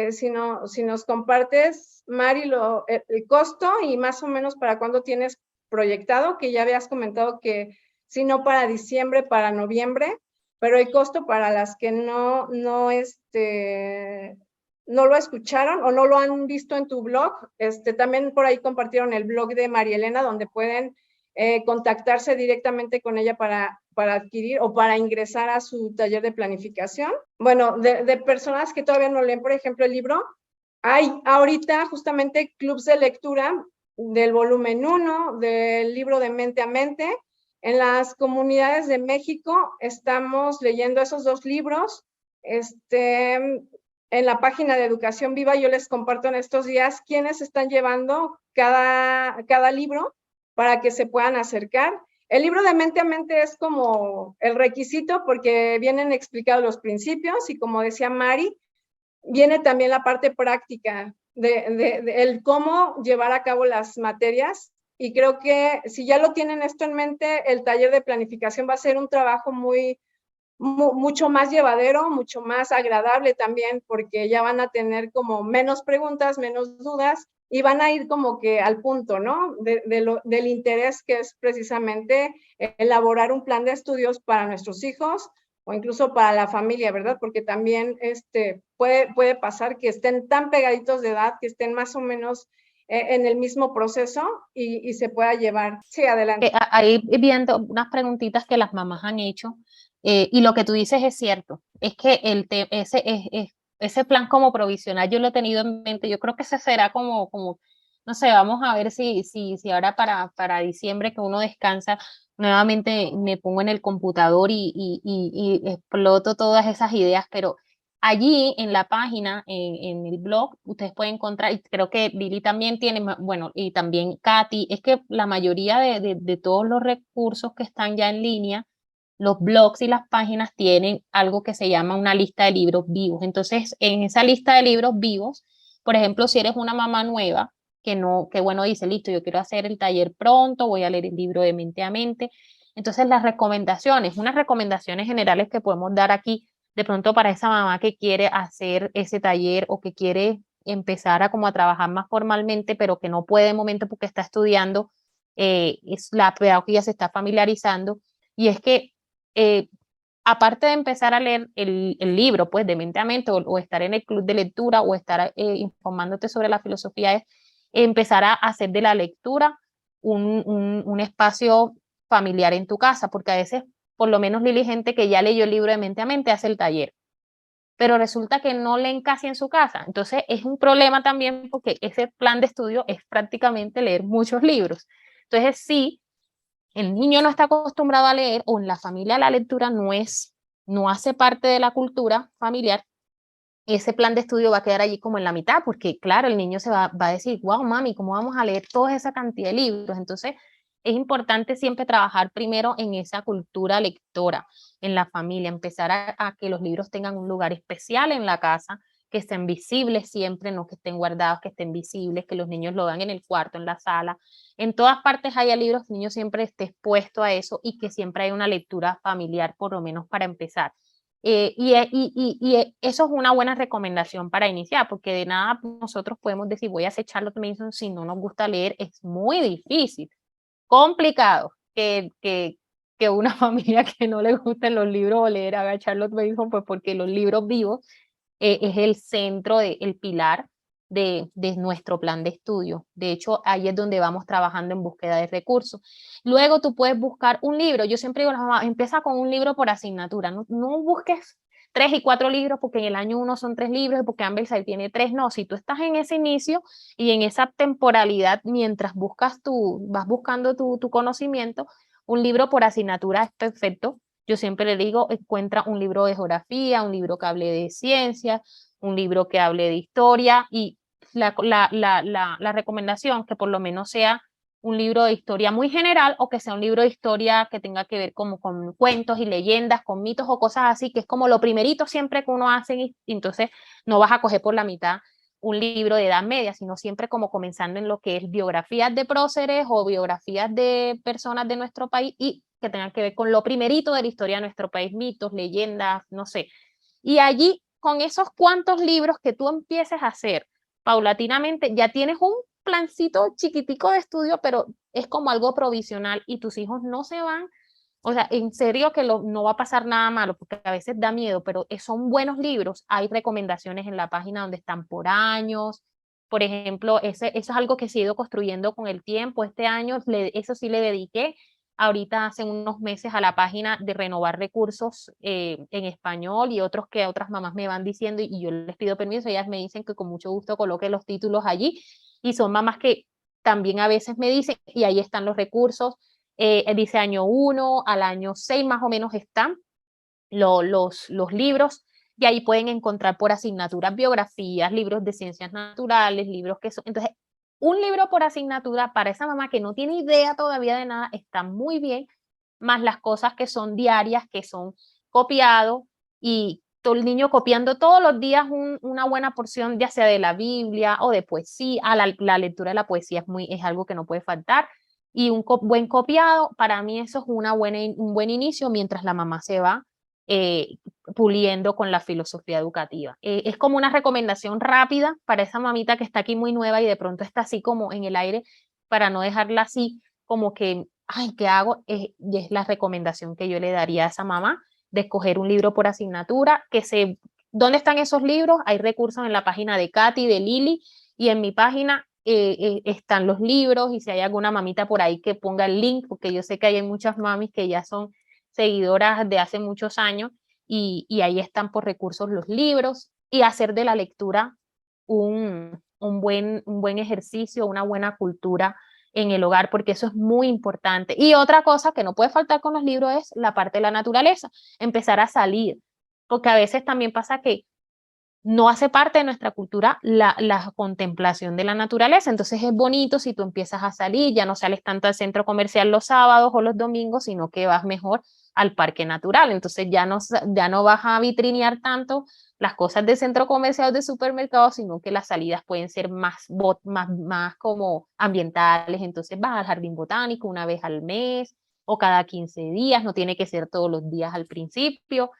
si nos compartes, Mari, el costo y más o menos para cuándo tienes proyectado, que ya habías comentado que si no para diciembre, para noviembre, pero el costo para las que no lo escucharon o no lo han visto en tu blog, también por ahí compartieron el blog de María Elena, donde pueden contactarse directamente con ella para adquirir o para ingresar a su taller de planificación. Bueno, de personas que todavía no leen, por ejemplo, el libro, hay ahorita justamente clubs de lectura del volumen 1, del libro de Mente a Mente. En las comunidades de México estamos leyendo esos 2 libros. En la página de Educación Viva yo les comparto en estos días quiénes están llevando cada libro para que se puedan acercar. El libro de Mente a Mente es como el requisito porque vienen explicados los principios y, como decía Mari, viene también la parte práctica de el cómo llevar a cabo las materias. Y creo que si ya lo tienen esto en mente, el taller de planificación va a ser un trabajo mucho más llevadero, mucho más agradable también, porque ya van a tener como menos preguntas, menos dudas, y van a ir como que al punto, ¿no? Del interés que es precisamente elaborar un plan de estudios para nuestros hijos, o incluso para la familia, ¿verdad? Porque también puede pasar que estén tan pegaditos de edad, que estén más o menos en el mismo proceso y se pueda llevar. Sí, adelante. Ahí viendo unas preguntitas que las mamás han hecho, y lo que tú dices es cierto, es que ese plan como provisional yo lo he tenido en mente, yo creo que ese será como no sé, vamos a ver si ahora para diciembre que uno descansa, nuevamente me pongo en el computador y exploto todas esas ideas, pero allí en la página, en el blog, ustedes pueden encontrar, y creo que Lili también tiene, bueno, y también Katy, es que la mayoría de todos los recursos que están ya en línea, los blogs y las páginas tienen algo que se llama una lista de libros vivos. Entonces, en esa lista de libros vivos, por ejemplo, si eres una mamá nueva, que bueno, dice, listo, yo quiero hacer el taller pronto, voy a leer el libro de mente a mente. Entonces, las recomendaciones, unas recomendaciones generales que podemos dar aquí de pronto para esa mamá que quiere hacer ese taller o que quiere empezar a como a trabajar más formalmente, pero que no puede de momento porque está estudiando, es la pedagogía se está familiarizando, y es que aparte de empezar a leer el libro, pues de mente a mente, o estar en el club de lectura, o estar informándote sobre la filosofía, es empezar a hacer de la lectura un espacio familiar en tu casa, porque a veces por lo menos Lili, gente que ya leyó el libro de mente a mente hace el taller, pero resulta que no leen casi en su casa. Entonces es un problema también porque ese plan de estudio es prácticamente leer muchos libros. Entonces sí, el niño no está acostumbrado a leer o en la familia la lectura no hace parte de la cultura familiar, ese plan de estudio va a quedar allí como en la mitad, porque claro, el niño va a decir, wow, mami, ¿cómo vamos a leer toda esa cantidad de libros? Entonces, es importante siempre trabajar primero en esa cultura lectora, en la familia, empezar a que los libros tengan un lugar especial en la casa, que estén visibles siempre, no que estén guardados, que estén visibles, que los niños lo vean en el cuarto, en la sala. En todas partes haya libros, el niño siempre esté expuesto a eso y que siempre haya una lectura familiar, por lo menos para empezar. Eso es una buena recomendación para iniciar, porque de nada nosotros podemos decir, voy a hacer Charlotte Mason si no nos gusta leer, es muy difícil, complicado que una familia que no le gusten los libros o leer haga Charlotte Mason, pues porque los libros vivos es el centro, el pilar de nuestro plan de estudio. De hecho, ahí es donde vamos trabajando en búsqueda de recursos. Luego tú puedes buscar un libro. Yo siempre digo a las mamás, empieza con un libro por asignatura. No busques 3 y 4 libros porque en el año 1 son 3 libros y porque Amberside tiene 3. No, si tú estás en ese inicio y en esa temporalidad, mientras vas buscando tu conocimiento, un libro por asignatura es perfecto. Yo siempre le digo, encuentra un libro de geografía, un libro que hable de ciencia, un libro que hable de historia, y la recomendación que por lo menos sea un libro de historia muy general, o que sea un libro de historia que tenga que ver como con cuentos y leyendas, con mitos o cosas así, que es como lo primerito siempre que uno hace, y entonces no vas a coger por la mitad un libro de edad media, sino siempre como comenzando en lo que es biografías de próceres o biografías de personas de nuestro país y que tengan que ver con lo primerito de la historia de nuestro país, mitos, leyendas, no sé. Y allí, con esos cuantos libros que tú empieces a hacer paulatinamente, ya tienes un plancito chiquitico de estudio, pero es como algo provisional y tus hijos no se van. O sea, en serio que no va a pasar nada malo, porque a veces da miedo, pero son buenos libros. Hay recomendaciones en la página donde están por años. Por ejemplo, eso es algo que se ha ido construyendo con el tiempo. Este año, eso sí le dediqué ahorita hace unos meses a la página de renovar recursos en español, y otros que otras mamás me van diciendo y yo les pido permiso, ellas me dicen que con mucho gusto coloque los títulos allí, y son mamás que también a veces me dicen, y ahí están los recursos. Dice año 1 al año 6 más o menos están los libros, y ahí pueden encontrar por asignaturas biografías, libros de ciencias naturales, libros que son, entonces un libro por asignatura para esa mamá que no tiene idea todavía de nada está muy bien, más las cosas que son diarias, que son copiado, y todo el niño copiando todos los días una buena porción, ya sea de la Biblia o de poesía. La lectura de la poesía es algo que no puede faltar, y buen copiado, para mí eso es un buen inicio mientras la mamá se va eh, puliendo con la filosofía educativa. Es como una recomendación rápida para esa mamita que está aquí muy nueva y de pronto está así como en el aire, para no dejarla así como que, ay, ¿qué hago? Y es la recomendación que yo le daría a esa mamá. de escoger un libro por asignatura, ¿dónde están esos libros? Hay recursos en la página de Katy, de Lili, y en mi página están los libros, y si hay alguna mamita por ahí que ponga el link, porque yo sé que hay muchas mamis que ya son seguidoras de hace muchos años, y ahí están por recursos los libros, y hacer de la lectura un buen ejercicio, una buena cultura en el hogar, porque eso es muy importante. Y otra cosa que no puede faltar con los libros es la parte de la naturaleza, empezar a salir, porque a veces también pasa que no hace parte de nuestra cultura la contemplación de la naturaleza. Entonces es bonito si tú empiezas a salir, ya no sales tanto al centro comercial los sábados o los domingos, sino que vas mejor al parque natural. Entonces ya no vas a vitrinear tanto las cosas de centro comercial o de supermercado, sino que las salidas pueden ser más como ambientales. Entonces vas al jardín botánico una vez al mes o cada 15 días, no tiene que ser todos los días al principio.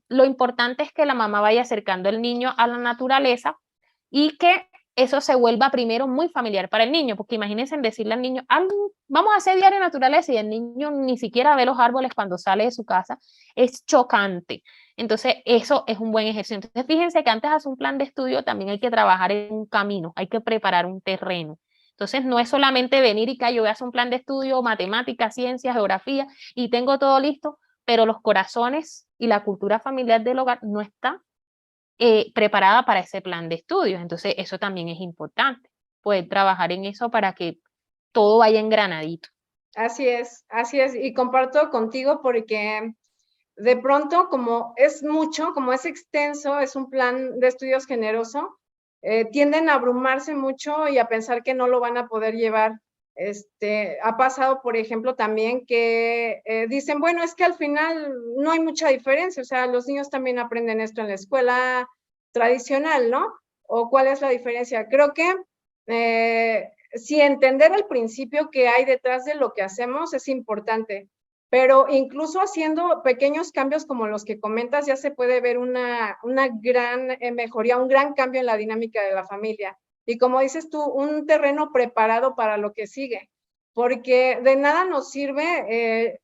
Lo importante es que la mamá vaya acercando al niño a la naturaleza y que eso se vuelva primero muy familiar para el niño, porque imagínense en decirle al niño, vamos a hacer diario naturaleza, y el niño ni siquiera ve los árboles cuando sale de su casa, es chocante. Entonces, eso es un buen ejercicio. Entonces, fíjense que antes de hacer un plan de estudio también hay que trabajar en un camino, hay que preparar un terreno. Entonces, no es solamente venir y que yo voy a hacer un plan de estudio, matemáticas, ciencias, geografía, y tengo todo listo, pero los corazones y la cultura familiar del hogar no está preparada para ese plan de estudios. Entonces, eso también es importante, poder trabajar en eso para que todo vaya engranadito. Así es, y comparto contigo porque de pronto, como es mucho, como es extenso, es un plan de estudios generoso, tienden a abrumarse mucho y a pensar que no lo van a poder llevar. Ha pasado, por ejemplo, también que dicen, bueno, es que al final no hay mucha diferencia, o sea, los niños también aprenden esto en la escuela tradicional, ¿no? ¿O cuál es la diferencia? Creo que sí, entender el principio que hay detrás de lo que hacemos es importante, pero incluso haciendo pequeños cambios como los que comentas, ya se puede ver una gran mejoría, un gran cambio en la dinámica de la familia. Y como dices tú, un terreno preparado para lo que sigue, porque de nada nos sirve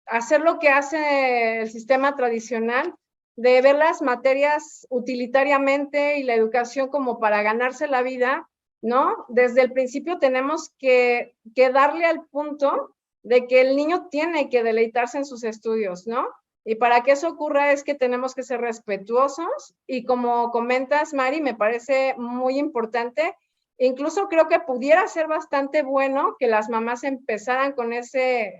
hacer lo que hace el sistema tradicional, de ver las materias utilitariamente y la educación como para ganarse la vida, ¿no? Desde el principio tenemos que darle al punto de que el niño tiene que deleitarse en sus estudios, ¿no? Y para que eso ocurra es que tenemos que ser respetuosos y como comentas, Mari, me parece muy importante. Incluso creo que pudiera ser bastante bueno que las mamás empezaran con ese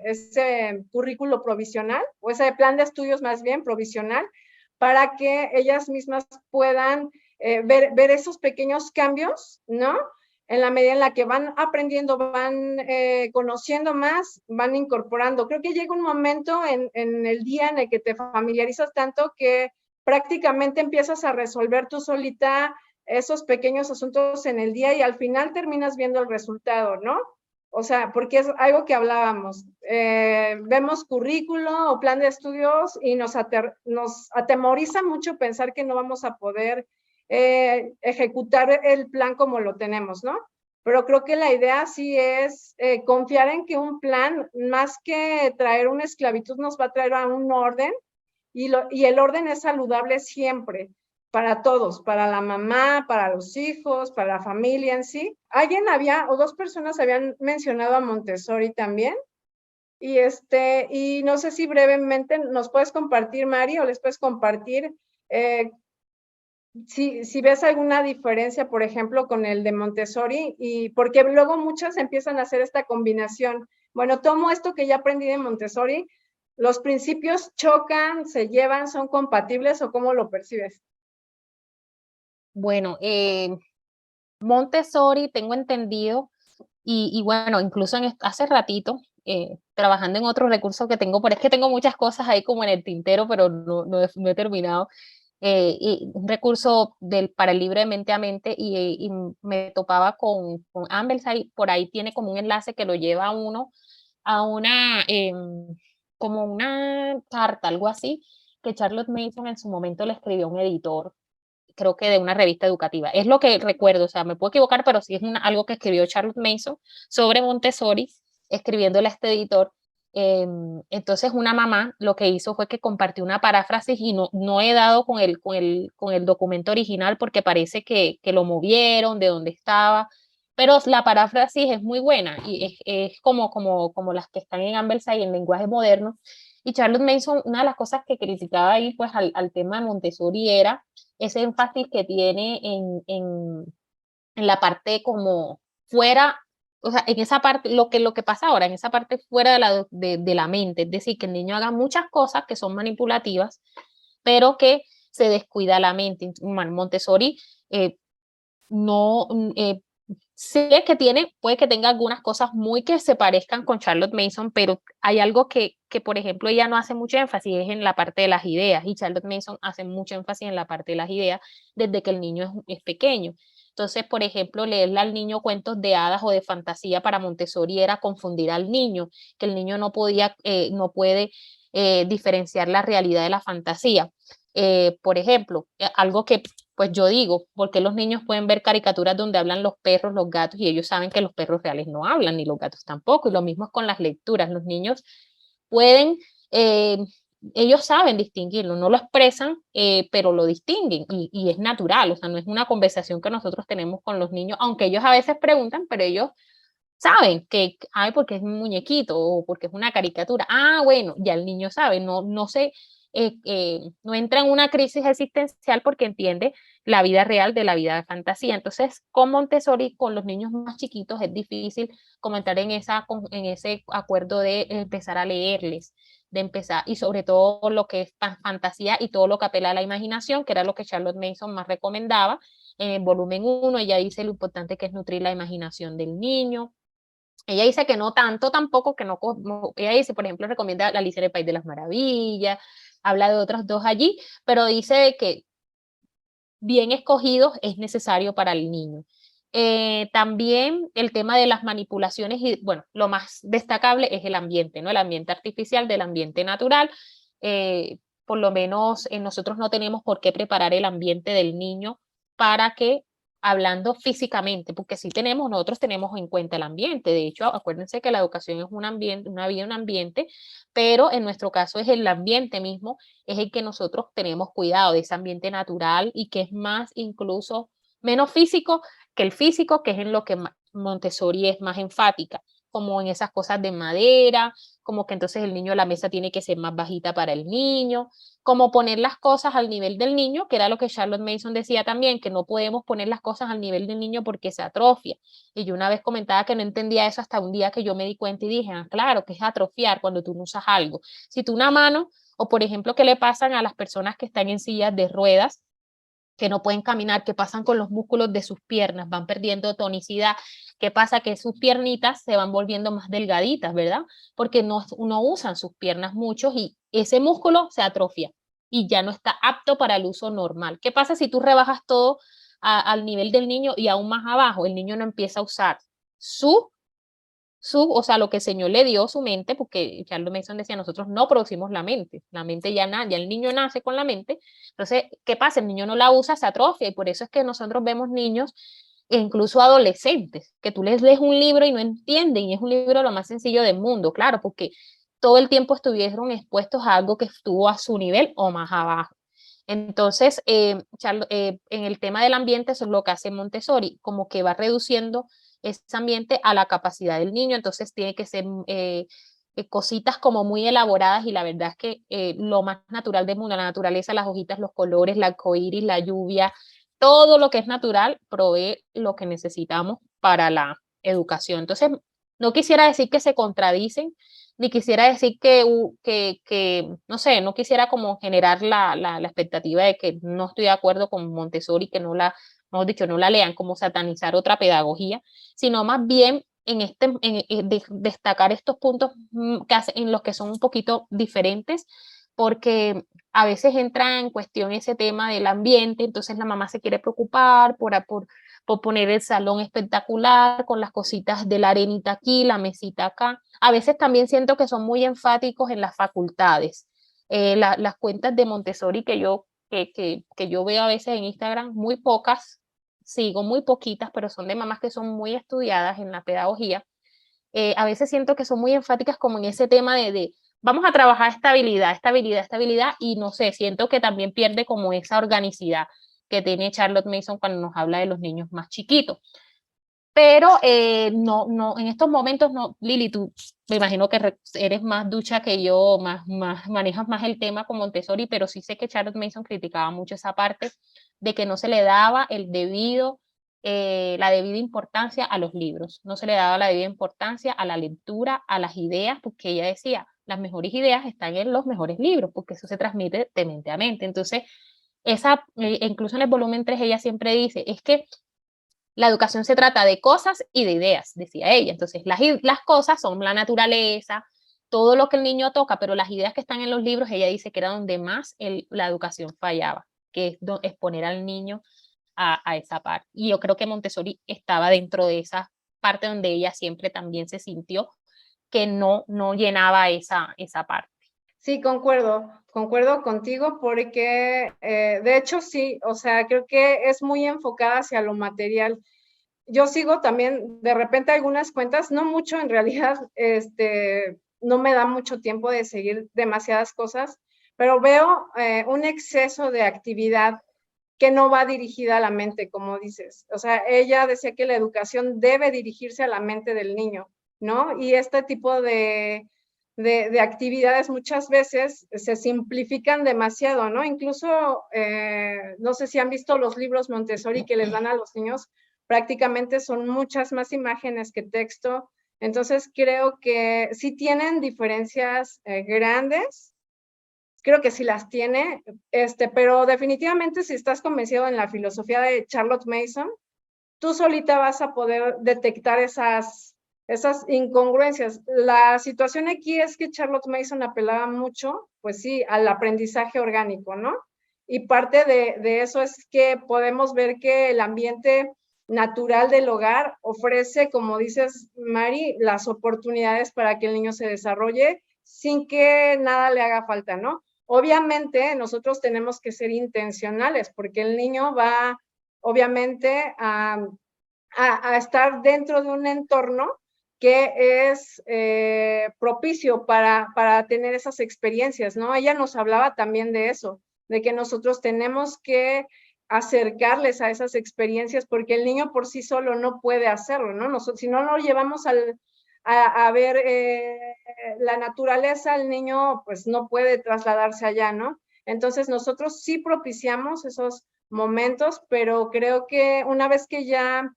currículo provisional o ese plan de estudios más bien provisional para que ellas mismas puedan ver esos pequeños cambios, ¿no? En la medida en la que van aprendiendo, van conociendo más, van incorporando. Creo que llega un momento en el día en el que te familiarizas tanto que prácticamente empiezas a resolver tú solita esos pequeños asuntos en el día y al final terminas viendo el resultado, ¿no? O sea, porque es algo que hablábamos. Vemos currículo o plan de estudios y nos atemoriza mucho pensar que no vamos a poder ejecutar el plan como lo tenemos, ¿no? Pero creo que la idea sí es confiar en que un plan, más que traer una esclavitud, nos va a traer a un orden y el orden es saludable siempre para todos, para la mamá, para los hijos, para la familia en sí. O dos personas habían mencionado a Montessori también, y no sé si brevemente nos puedes compartir, Mari, o les puedes compartir si ves alguna diferencia, por ejemplo, con el de Montessori, y porque luego muchas empiezan a hacer esta combinación. Bueno, tomo esto que ya aprendí de Montessori, ¿los principios chocan, se llevan, son compatibles o cómo lo percibes? Bueno, Montessori tengo entendido, y bueno, incluso hace ratito, trabajando en otros recursos que tengo, pero es que tengo muchas cosas ahí como en el tintero, pero no he terminado. Y un recurso para el libro de mente a mente, y me topaba con Amberside, por ahí tiene como un enlace que lo lleva a uno a como una carta, algo así, que Charlotte Mason en su momento le escribió a un editor, creo que de una revista educativa. Es lo que recuerdo, o sea, me puedo equivocar, pero sí es algo que escribió Charlotte Mason sobre Montessori, escribiéndole a este editor. Entonces una mamá lo que hizo fue que compartió una paráfrasis y no he dado con el documento original porque parece que lo movieron de donde estaba, pero la paráfrasis es muy buena y es como las que están en Ambersay en lenguaje moderno. Y Charlotte Mason, una de las cosas que criticaba ahí pues al tema de Montessori era ese énfasis que tiene en la parte como fuera, o sea, en esa parte, lo que pasa ahora, en esa parte fuera de la mente, es decir, que el niño haga muchas cosas que son manipulativas, pero que se descuida la mente. Montessori eh, no, sé que tiene, puede que tenga algunas cosas muy que se parezcan con Charlotte Mason, pero hay algo por ejemplo, ella no hace mucho énfasis, es en la parte de las ideas, y Charlotte Mason hace mucho énfasis en la parte de las ideas desde que el niño es pequeño. Entonces, por ejemplo, leerle al niño cuentos de hadas o de fantasía para Montessori era confundir al niño, que el niño no puede diferenciar la realidad de la fantasía. Por ejemplo, algo que pues yo digo, porque los niños pueden ver caricaturas donde hablan los perros, los gatos, y ellos saben que los perros reales no hablan, ni los gatos tampoco, y lo mismo es con las lecturas. Los niños pueden, eh, ellos saben distinguirlo, no lo expresan, pero lo distinguen, y es natural, o sea, no es una conversación que nosotros tenemos con los niños, aunque ellos a veces preguntan, pero ellos saben que, ay, porque es un muñequito o porque es una caricatura. Ah, bueno, ya el niño sabe, no entra en una crisis existencial porque entiende la vida real de la vida de fantasía. Entonces, con Montessori, con los niños más chiquitos, es difícil comentar en ese acuerdo de empezar a leerles, de empezar, y sobre todo lo que es fantasía y todo lo que apela a la imaginación, que era lo que Charlotte Mason más recomendaba. En el volumen 1, ella dice lo importante que es nutrir la imaginación del niño. Ella dice que no tanto tampoco, ella dice, por ejemplo, recomienda la Alicia en el País de las Maravillas, habla de otros dos allí, pero dice que bien escogidos es necesario para el niño. También el tema de las manipulaciones y, bueno, lo más destacable es el ambiente, ¿no? El ambiente artificial del ambiente natural. Por lo menos nosotros no tenemos por qué preparar el ambiente del niño para que, hablando físicamente, porque sí nosotros tenemos en cuenta el ambiente. De hecho, acuérdense que la educación es un ambiente, una vida, un ambiente, pero en nuestro caso es el ambiente mismo es el que nosotros tenemos cuidado de ese ambiente natural y que es más incluso menos físico que el físico, que es en lo que Montessori es más enfática, como en esas cosas de madera, como que entonces el niño, la mesa tiene que ser más bajita para el niño, como poner las cosas al nivel del niño, que era lo que Charlotte Mason decía también, que no podemos poner las cosas al nivel del niño porque se atrofia. Y yo una vez comentaba que no entendía eso hasta un día que yo me di cuenta y dije, ah, claro, que es atrofiar cuando tú no usas algo. Si tú una mano o por ejemplo, ¿qué le pasan a las personas que están en sillas de ruedas, que no pueden caminar? ¿Qué pasan con los músculos de sus piernas? Van perdiendo tonicidad. ¿Qué pasa? Que sus piernitas se van volviendo más delgaditas, ¿verdad? Porque no usan sus piernas mucho y ese músculo se atrofia y ya no está apto para el uso normal. ¿Qué pasa si tú rebajas todo al nivel del niño y aún más abajo? El niño no empieza a usar su o sea, lo que el Señor le dio su mente, porque Charles Mason decía, nosotros no producimos la mente ya el niño nace con la mente, entonces, ¿qué pasa? El niño no la usa, se atrofia, y por eso es que nosotros vemos niños, e incluso adolescentes, que tú les lees un libro y no entienden, y es un libro lo más sencillo del mundo, claro, porque todo el tiempo estuvieron expuestos a algo que estuvo a su nivel o más abajo. Entonces, en el tema del ambiente, eso es lo que hace Montessori, como que va reduciendo ese ambiente a la capacidad del niño, entonces tiene que ser cositas como muy elaboradas y la verdad es que lo más natural del mundo, la naturaleza, las hojitas, los colores, la arcoíris, la lluvia, todo lo que es natural provee lo que necesitamos para la educación. Entonces, no quisiera decir que se contradicen, ni quisiera decir no sé, no quisiera como generar la expectativa de que no estoy de acuerdo con Montessori, que mejor dicho, no la lean, como satanizar otra pedagogía, sino más bien destacar estos puntos en los que son un poquito diferentes, porque a veces entra en cuestión ese tema del ambiente, entonces la mamá se quiere preocupar por poner el salón espectacular con las cositas de la arenita aquí, la mesita acá. A veces también siento que son muy enfáticos en las facultades. Las cuentas de Montessori que yo veo a veces en Instagram, muy pocas, sigo muy poquitas, pero son de mamás que son muy estudiadas en la pedagogía, a veces siento que son muy enfáticas como en ese tema de vamos a trabajar estabilidad, estabilidad, estabilidad, y no sé, siento que también pierde como esa organicidad que tiene Charlotte Mason cuando nos habla de los niños más chiquitos. Pero no, en estos momentos no, Lili, tú me imagino que eres más ducha que yo, manejas más el tema con Montessori, pero sí sé que Charlotte Mason criticaba mucho esa parte de que no se le daba la debida importancia a los libros, no se le daba la debida importancia a la lectura, a las ideas, porque ella decía, las mejores ideas están en los mejores libros, porque eso se transmite de mente a mente. Entonces, incluso en el volumen 3 ella siempre dice, es que la educación se trata de cosas y de ideas, decía ella. Entonces, las cosas son la naturaleza, todo lo que el niño toca, pero las ideas que están en los libros, ella dice que era donde más la educación fallaba, que es poner al niño a esa parte. Y yo creo que Montessori estaba dentro de esa parte donde ella siempre también se sintió que no llenaba esa parte. Sí, concuerdo contigo porque de hecho sí, o sea, creo que es muy enfocada hacia lo material. Yo sigo también de repente algunas cuentas, no mucho en realidad, no me da mucho tiempo de seguir demasiadas cosas, pero veo un exceso de actividad que no va dirigida a la mente, como dices. O sea, ella decía que la educación debe dirigirse a la mente del niño, ¿no? Y este tipo de actividades muchas veces se simplifican demasiado, ¿no? Incluso, no sé si han visto los libros Montessori que les dan a los niños, prácticamente son muchas más imágenes que texto. Entonces, creo que sí tienen diferencias grandes, creo que sí las tiene, pero definitivamente si estás convencido en la filosofía de Charlotte Mason, tú solita vas a poder detectar esas incongruencias. La situación aquí es que Charlotte Mason apelaba mucho, pues sí, al aprendizaje orgánico, ¿no? Y parte de eso es que podemos ver que el ambiente natural del hogar ofrece, como dices, Mari, las oportunidades para que el niño se desarrolle sin que nada le haga falta, ¿no? Obviamente nosotros tenemos que ser intencionales porque el niño va obviamente a estar dentro de un entorno que es propicio para tener esas experiencias, ¿no? Ella nos hablaba también de eso, de que nosotros tenemos que acercarles a esas experiencias porque el niño por sí solo no puede hacerlo, ¿no? Nosotros, si no lo llevamos a ver la naturaleza, el niño pues no puede trasladarse allá, ¿no? Entonces nosotros sí propiciamos esos momentos, pero creo que una vez que ya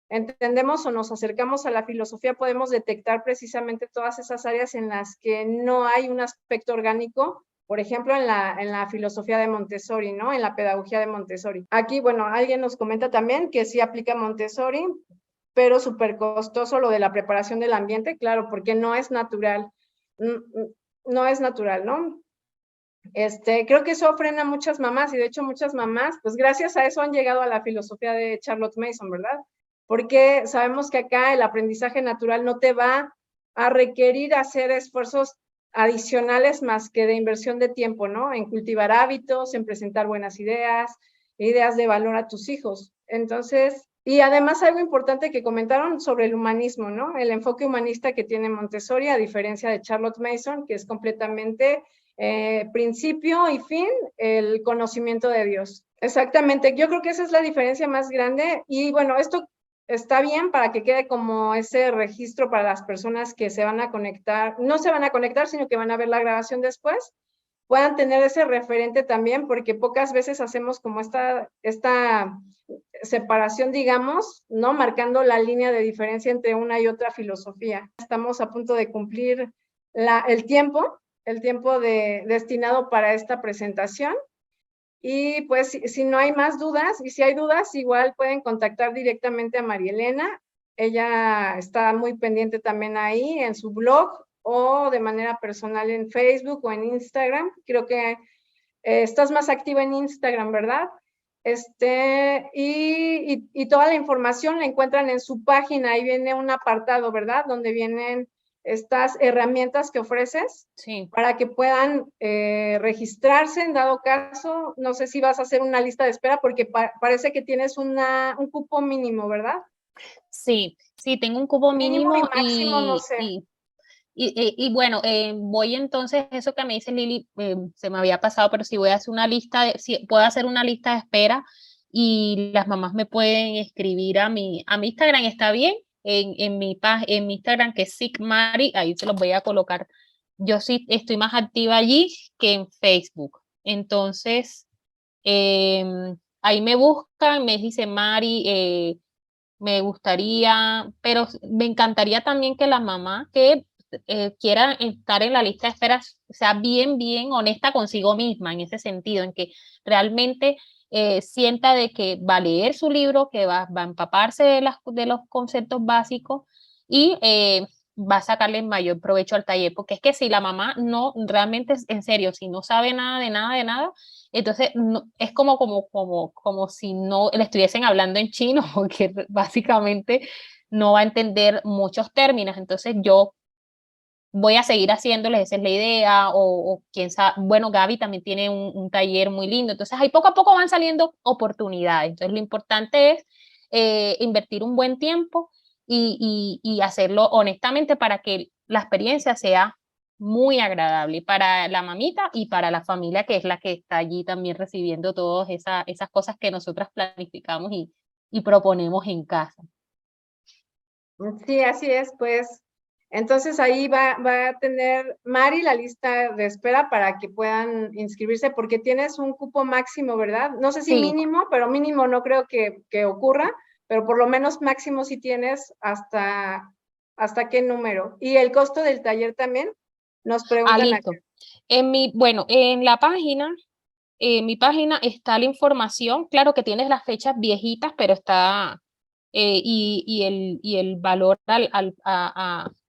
entendemos o nos acercamos a la filosofía, podemos detectar precisamente todas esas áreas en las que no hay un aspecto orgánico, por ejemplo, en la filosofía de Montessori, ¿no? En la pedagogía de Montessori. Aquí, bueno, alguien nos comenta también que sí aplica Montessori, pero súper costoso lo de la preparación del ambiente, claro, porque no es natural, no es natural, ¿no? Creo que eso frena a muchas mamás y de hecho muchas mamás, pues gracias a eso han llegado a la filosofía de Charlotte Mason, ¿verdad? Porque sabemos que acá el aprendizaje natural no te va a requerir hacer esfuerzos adicionales más que de inversión de tiempo, ¿no? En cultivar hábitos, en presentar buenas ideas, ideas de valor a tus hijos. Entonces, y además algo importante que comentaron sobre el humanismo, ¿no? El enfoque humanista que tiene Montessori, a diferencia de Charlotte Mason, que es completamente principio y fin, el conocimiento de Dios. Exactamente, yo creo que esa es la diferencia más grande y bueno, esto está bien para que quede como ese registro para las personas que se van a conectar, no se van a conectar, sino que van a ver la grabación después, puedan tener ese referente también, porque pocas veces hacemos como esta separación, digamos, ¿no? Marcando la línea de diferencia entre una y otra filosofía. Estamos a punto de cumplir el tiempo destinado para esta presentación. Y pues si no hay más dudas, y si hay dudas, igual pueden contactar directamente a María Elena. Ella está muy pendiente también ahí en su blog o de manera personal en Facebook o en Instagram. Creo que estás más activa en Instagram, ¿verdad? Y toda la información la encuentran en su página. Ahí viene un apartado, ¿verdad? Donde vienen estas herramientas que ofreces, sí, para que puedan registrarse en dado caso. No sé si vas a hacer una lista de espera porque parece que tienes un cupo mínimo, ¿verdad? Sí, sí, tengo un cupo Mínimo y mínimo máximo, no sé. y bueno, voy entonces, eso que me dice Lili, se me había pasado, pero si voy a hacer una lista, si puedo hacer una lista de espera y las mamás me pueden escribir a mi Instagram, ¿está bien? En mi Instagram, que es SICMARI, ahí se los voy a colocar. Yo sí estoy más activa allí que en Facebook. Entonces, ahí me buscan, me dice Mari, me gustaría, pero me encantaría también que la mamá que quiera estar en la lista de espera sea bien, bien honesta consigo misma en ese sentido, en que realmente sienta de que va a leer su libro, que va a empaparse de los conceptos básicos y va a sacarle el mayor provecho al taller, porque es que si la mamá no, realmente, en serio, si no sabe nada de nada de nada, entonces no, es como si no le estuviesen hablando en chino, porque básicamente no va a entender muchos términos. Entonces yo voy a seguir haciéndoles, esa es la idea, o quién sabe, bueno, Gaby también tiene un taller muy lindo, entonces ahí poco a poco van saliendo oportunidades. Entonces lo importante es invertir un buen tiempo y hacerlo honestamente para que la experiencia sea muy agradable para la mamita y para la familia, que es la que está allí también recibiendo todas esas cosas que nosotras planificamos y proponemos en casa. Sí, así es, pues. Entonces ahí va a tener Mari la lista de espera para que puedan inscribirse, porque tienes un cupo máximo, ¿verdad? No sé si Sí, mínimo, pero mínimo no creo que ocurra, pero por lo menos máximo sí tienes hasta qué número. Y el costo del taller también, nos preguntan acá. listo. Bueno, en la página, en mi página está la información, claro que tienes las fechas viejitas, pero está, y el valor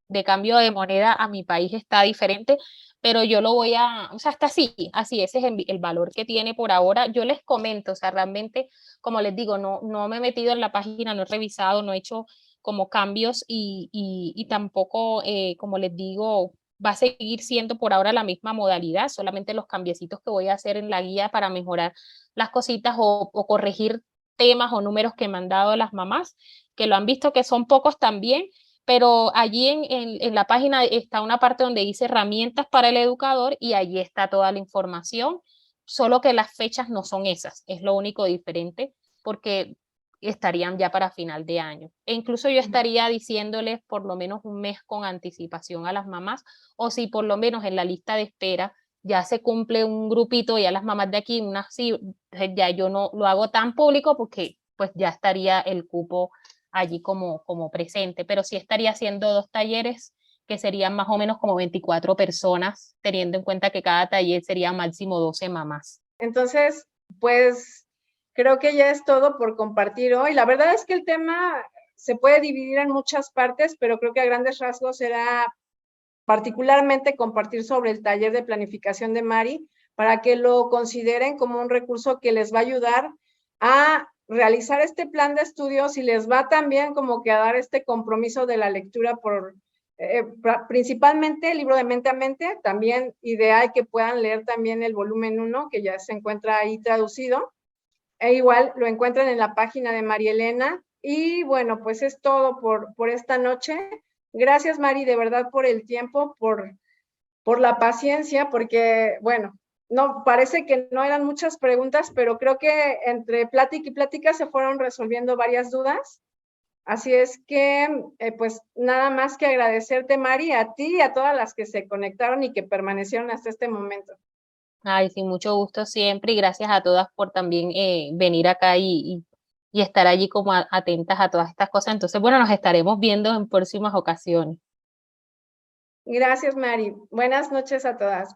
de cambio de moneda a mi país está diferente, pero yo lo voy o sea, está así, ese es el valor que tiene por ahora. Yo les comento, o sea, realmente, como les digo, no me he metido en la página, no he revisado, no he hecho como cambios y tampoco, como les digo, va a seguir siendo por ahora la misma modalidad, solamente los cambiecitos que voy a hacer en la guía para mejorar las cositas o corregir temas o números que me han dado las mamás, que lo han visto que son pocos también, pero allí en la página está una parte donde dice herramientas para el educador y allí está toda la información, solo que las fechas no son esas, es lo único diferente, porque estarían ya para final de año. E incluso yo estaría diciéndoles por lo menos un mes con anticipación a las mamás, o si por lo menos en la lista de espera ya se cumple un grupito, ya las mamás de aquí, sí, ya yo no lo hago tan público porque pues ya estaría el cupo allí como presente, pero sí estaría haciendo 2 talleres que serían más o menos como 24 personas, teniendo en cuenta que cada taller sería máximo 12 mamás. Entonces, pues creo que ya es todo por compartir hoy. La verdad es que el tema se puede dividir en muchas partes, pero creo que a grandes rasgos era particularmente compartir sobre el taller de planificación de Mari para que lo consideren como un recurso que les va a ayudar a realizar este plan de estudios y les va también como que a dar este compromiso de la lectura por principalmente el libro de mente a mente, también ideal que puedan leer también el volumen 1 que ya se encuentra ahí traducido, e igual lo encuentran en la página de María Elena. Y bueno, pues es todo por esta noche. Gracias, Mari, de verdad por el tiempo, por la paciencia, porque, bueno, no, parece que no eran muchas preguntas, pero creo que entre plática y plática se fueron resolviendo varias dudas. Así es que, pues nada más que agradecerte, Mari, a ti y a todas las que se conectaron y que permanecieron hasta este momento. Ay, sí, mucho gusto siempre y gracias a todas por también venir acá y estar allí como atentas a todas estas cosas. Entonces, bueno, nos estaremos viendo en próximas ocasiones. Gracias, Mari. Buenas noches a todas.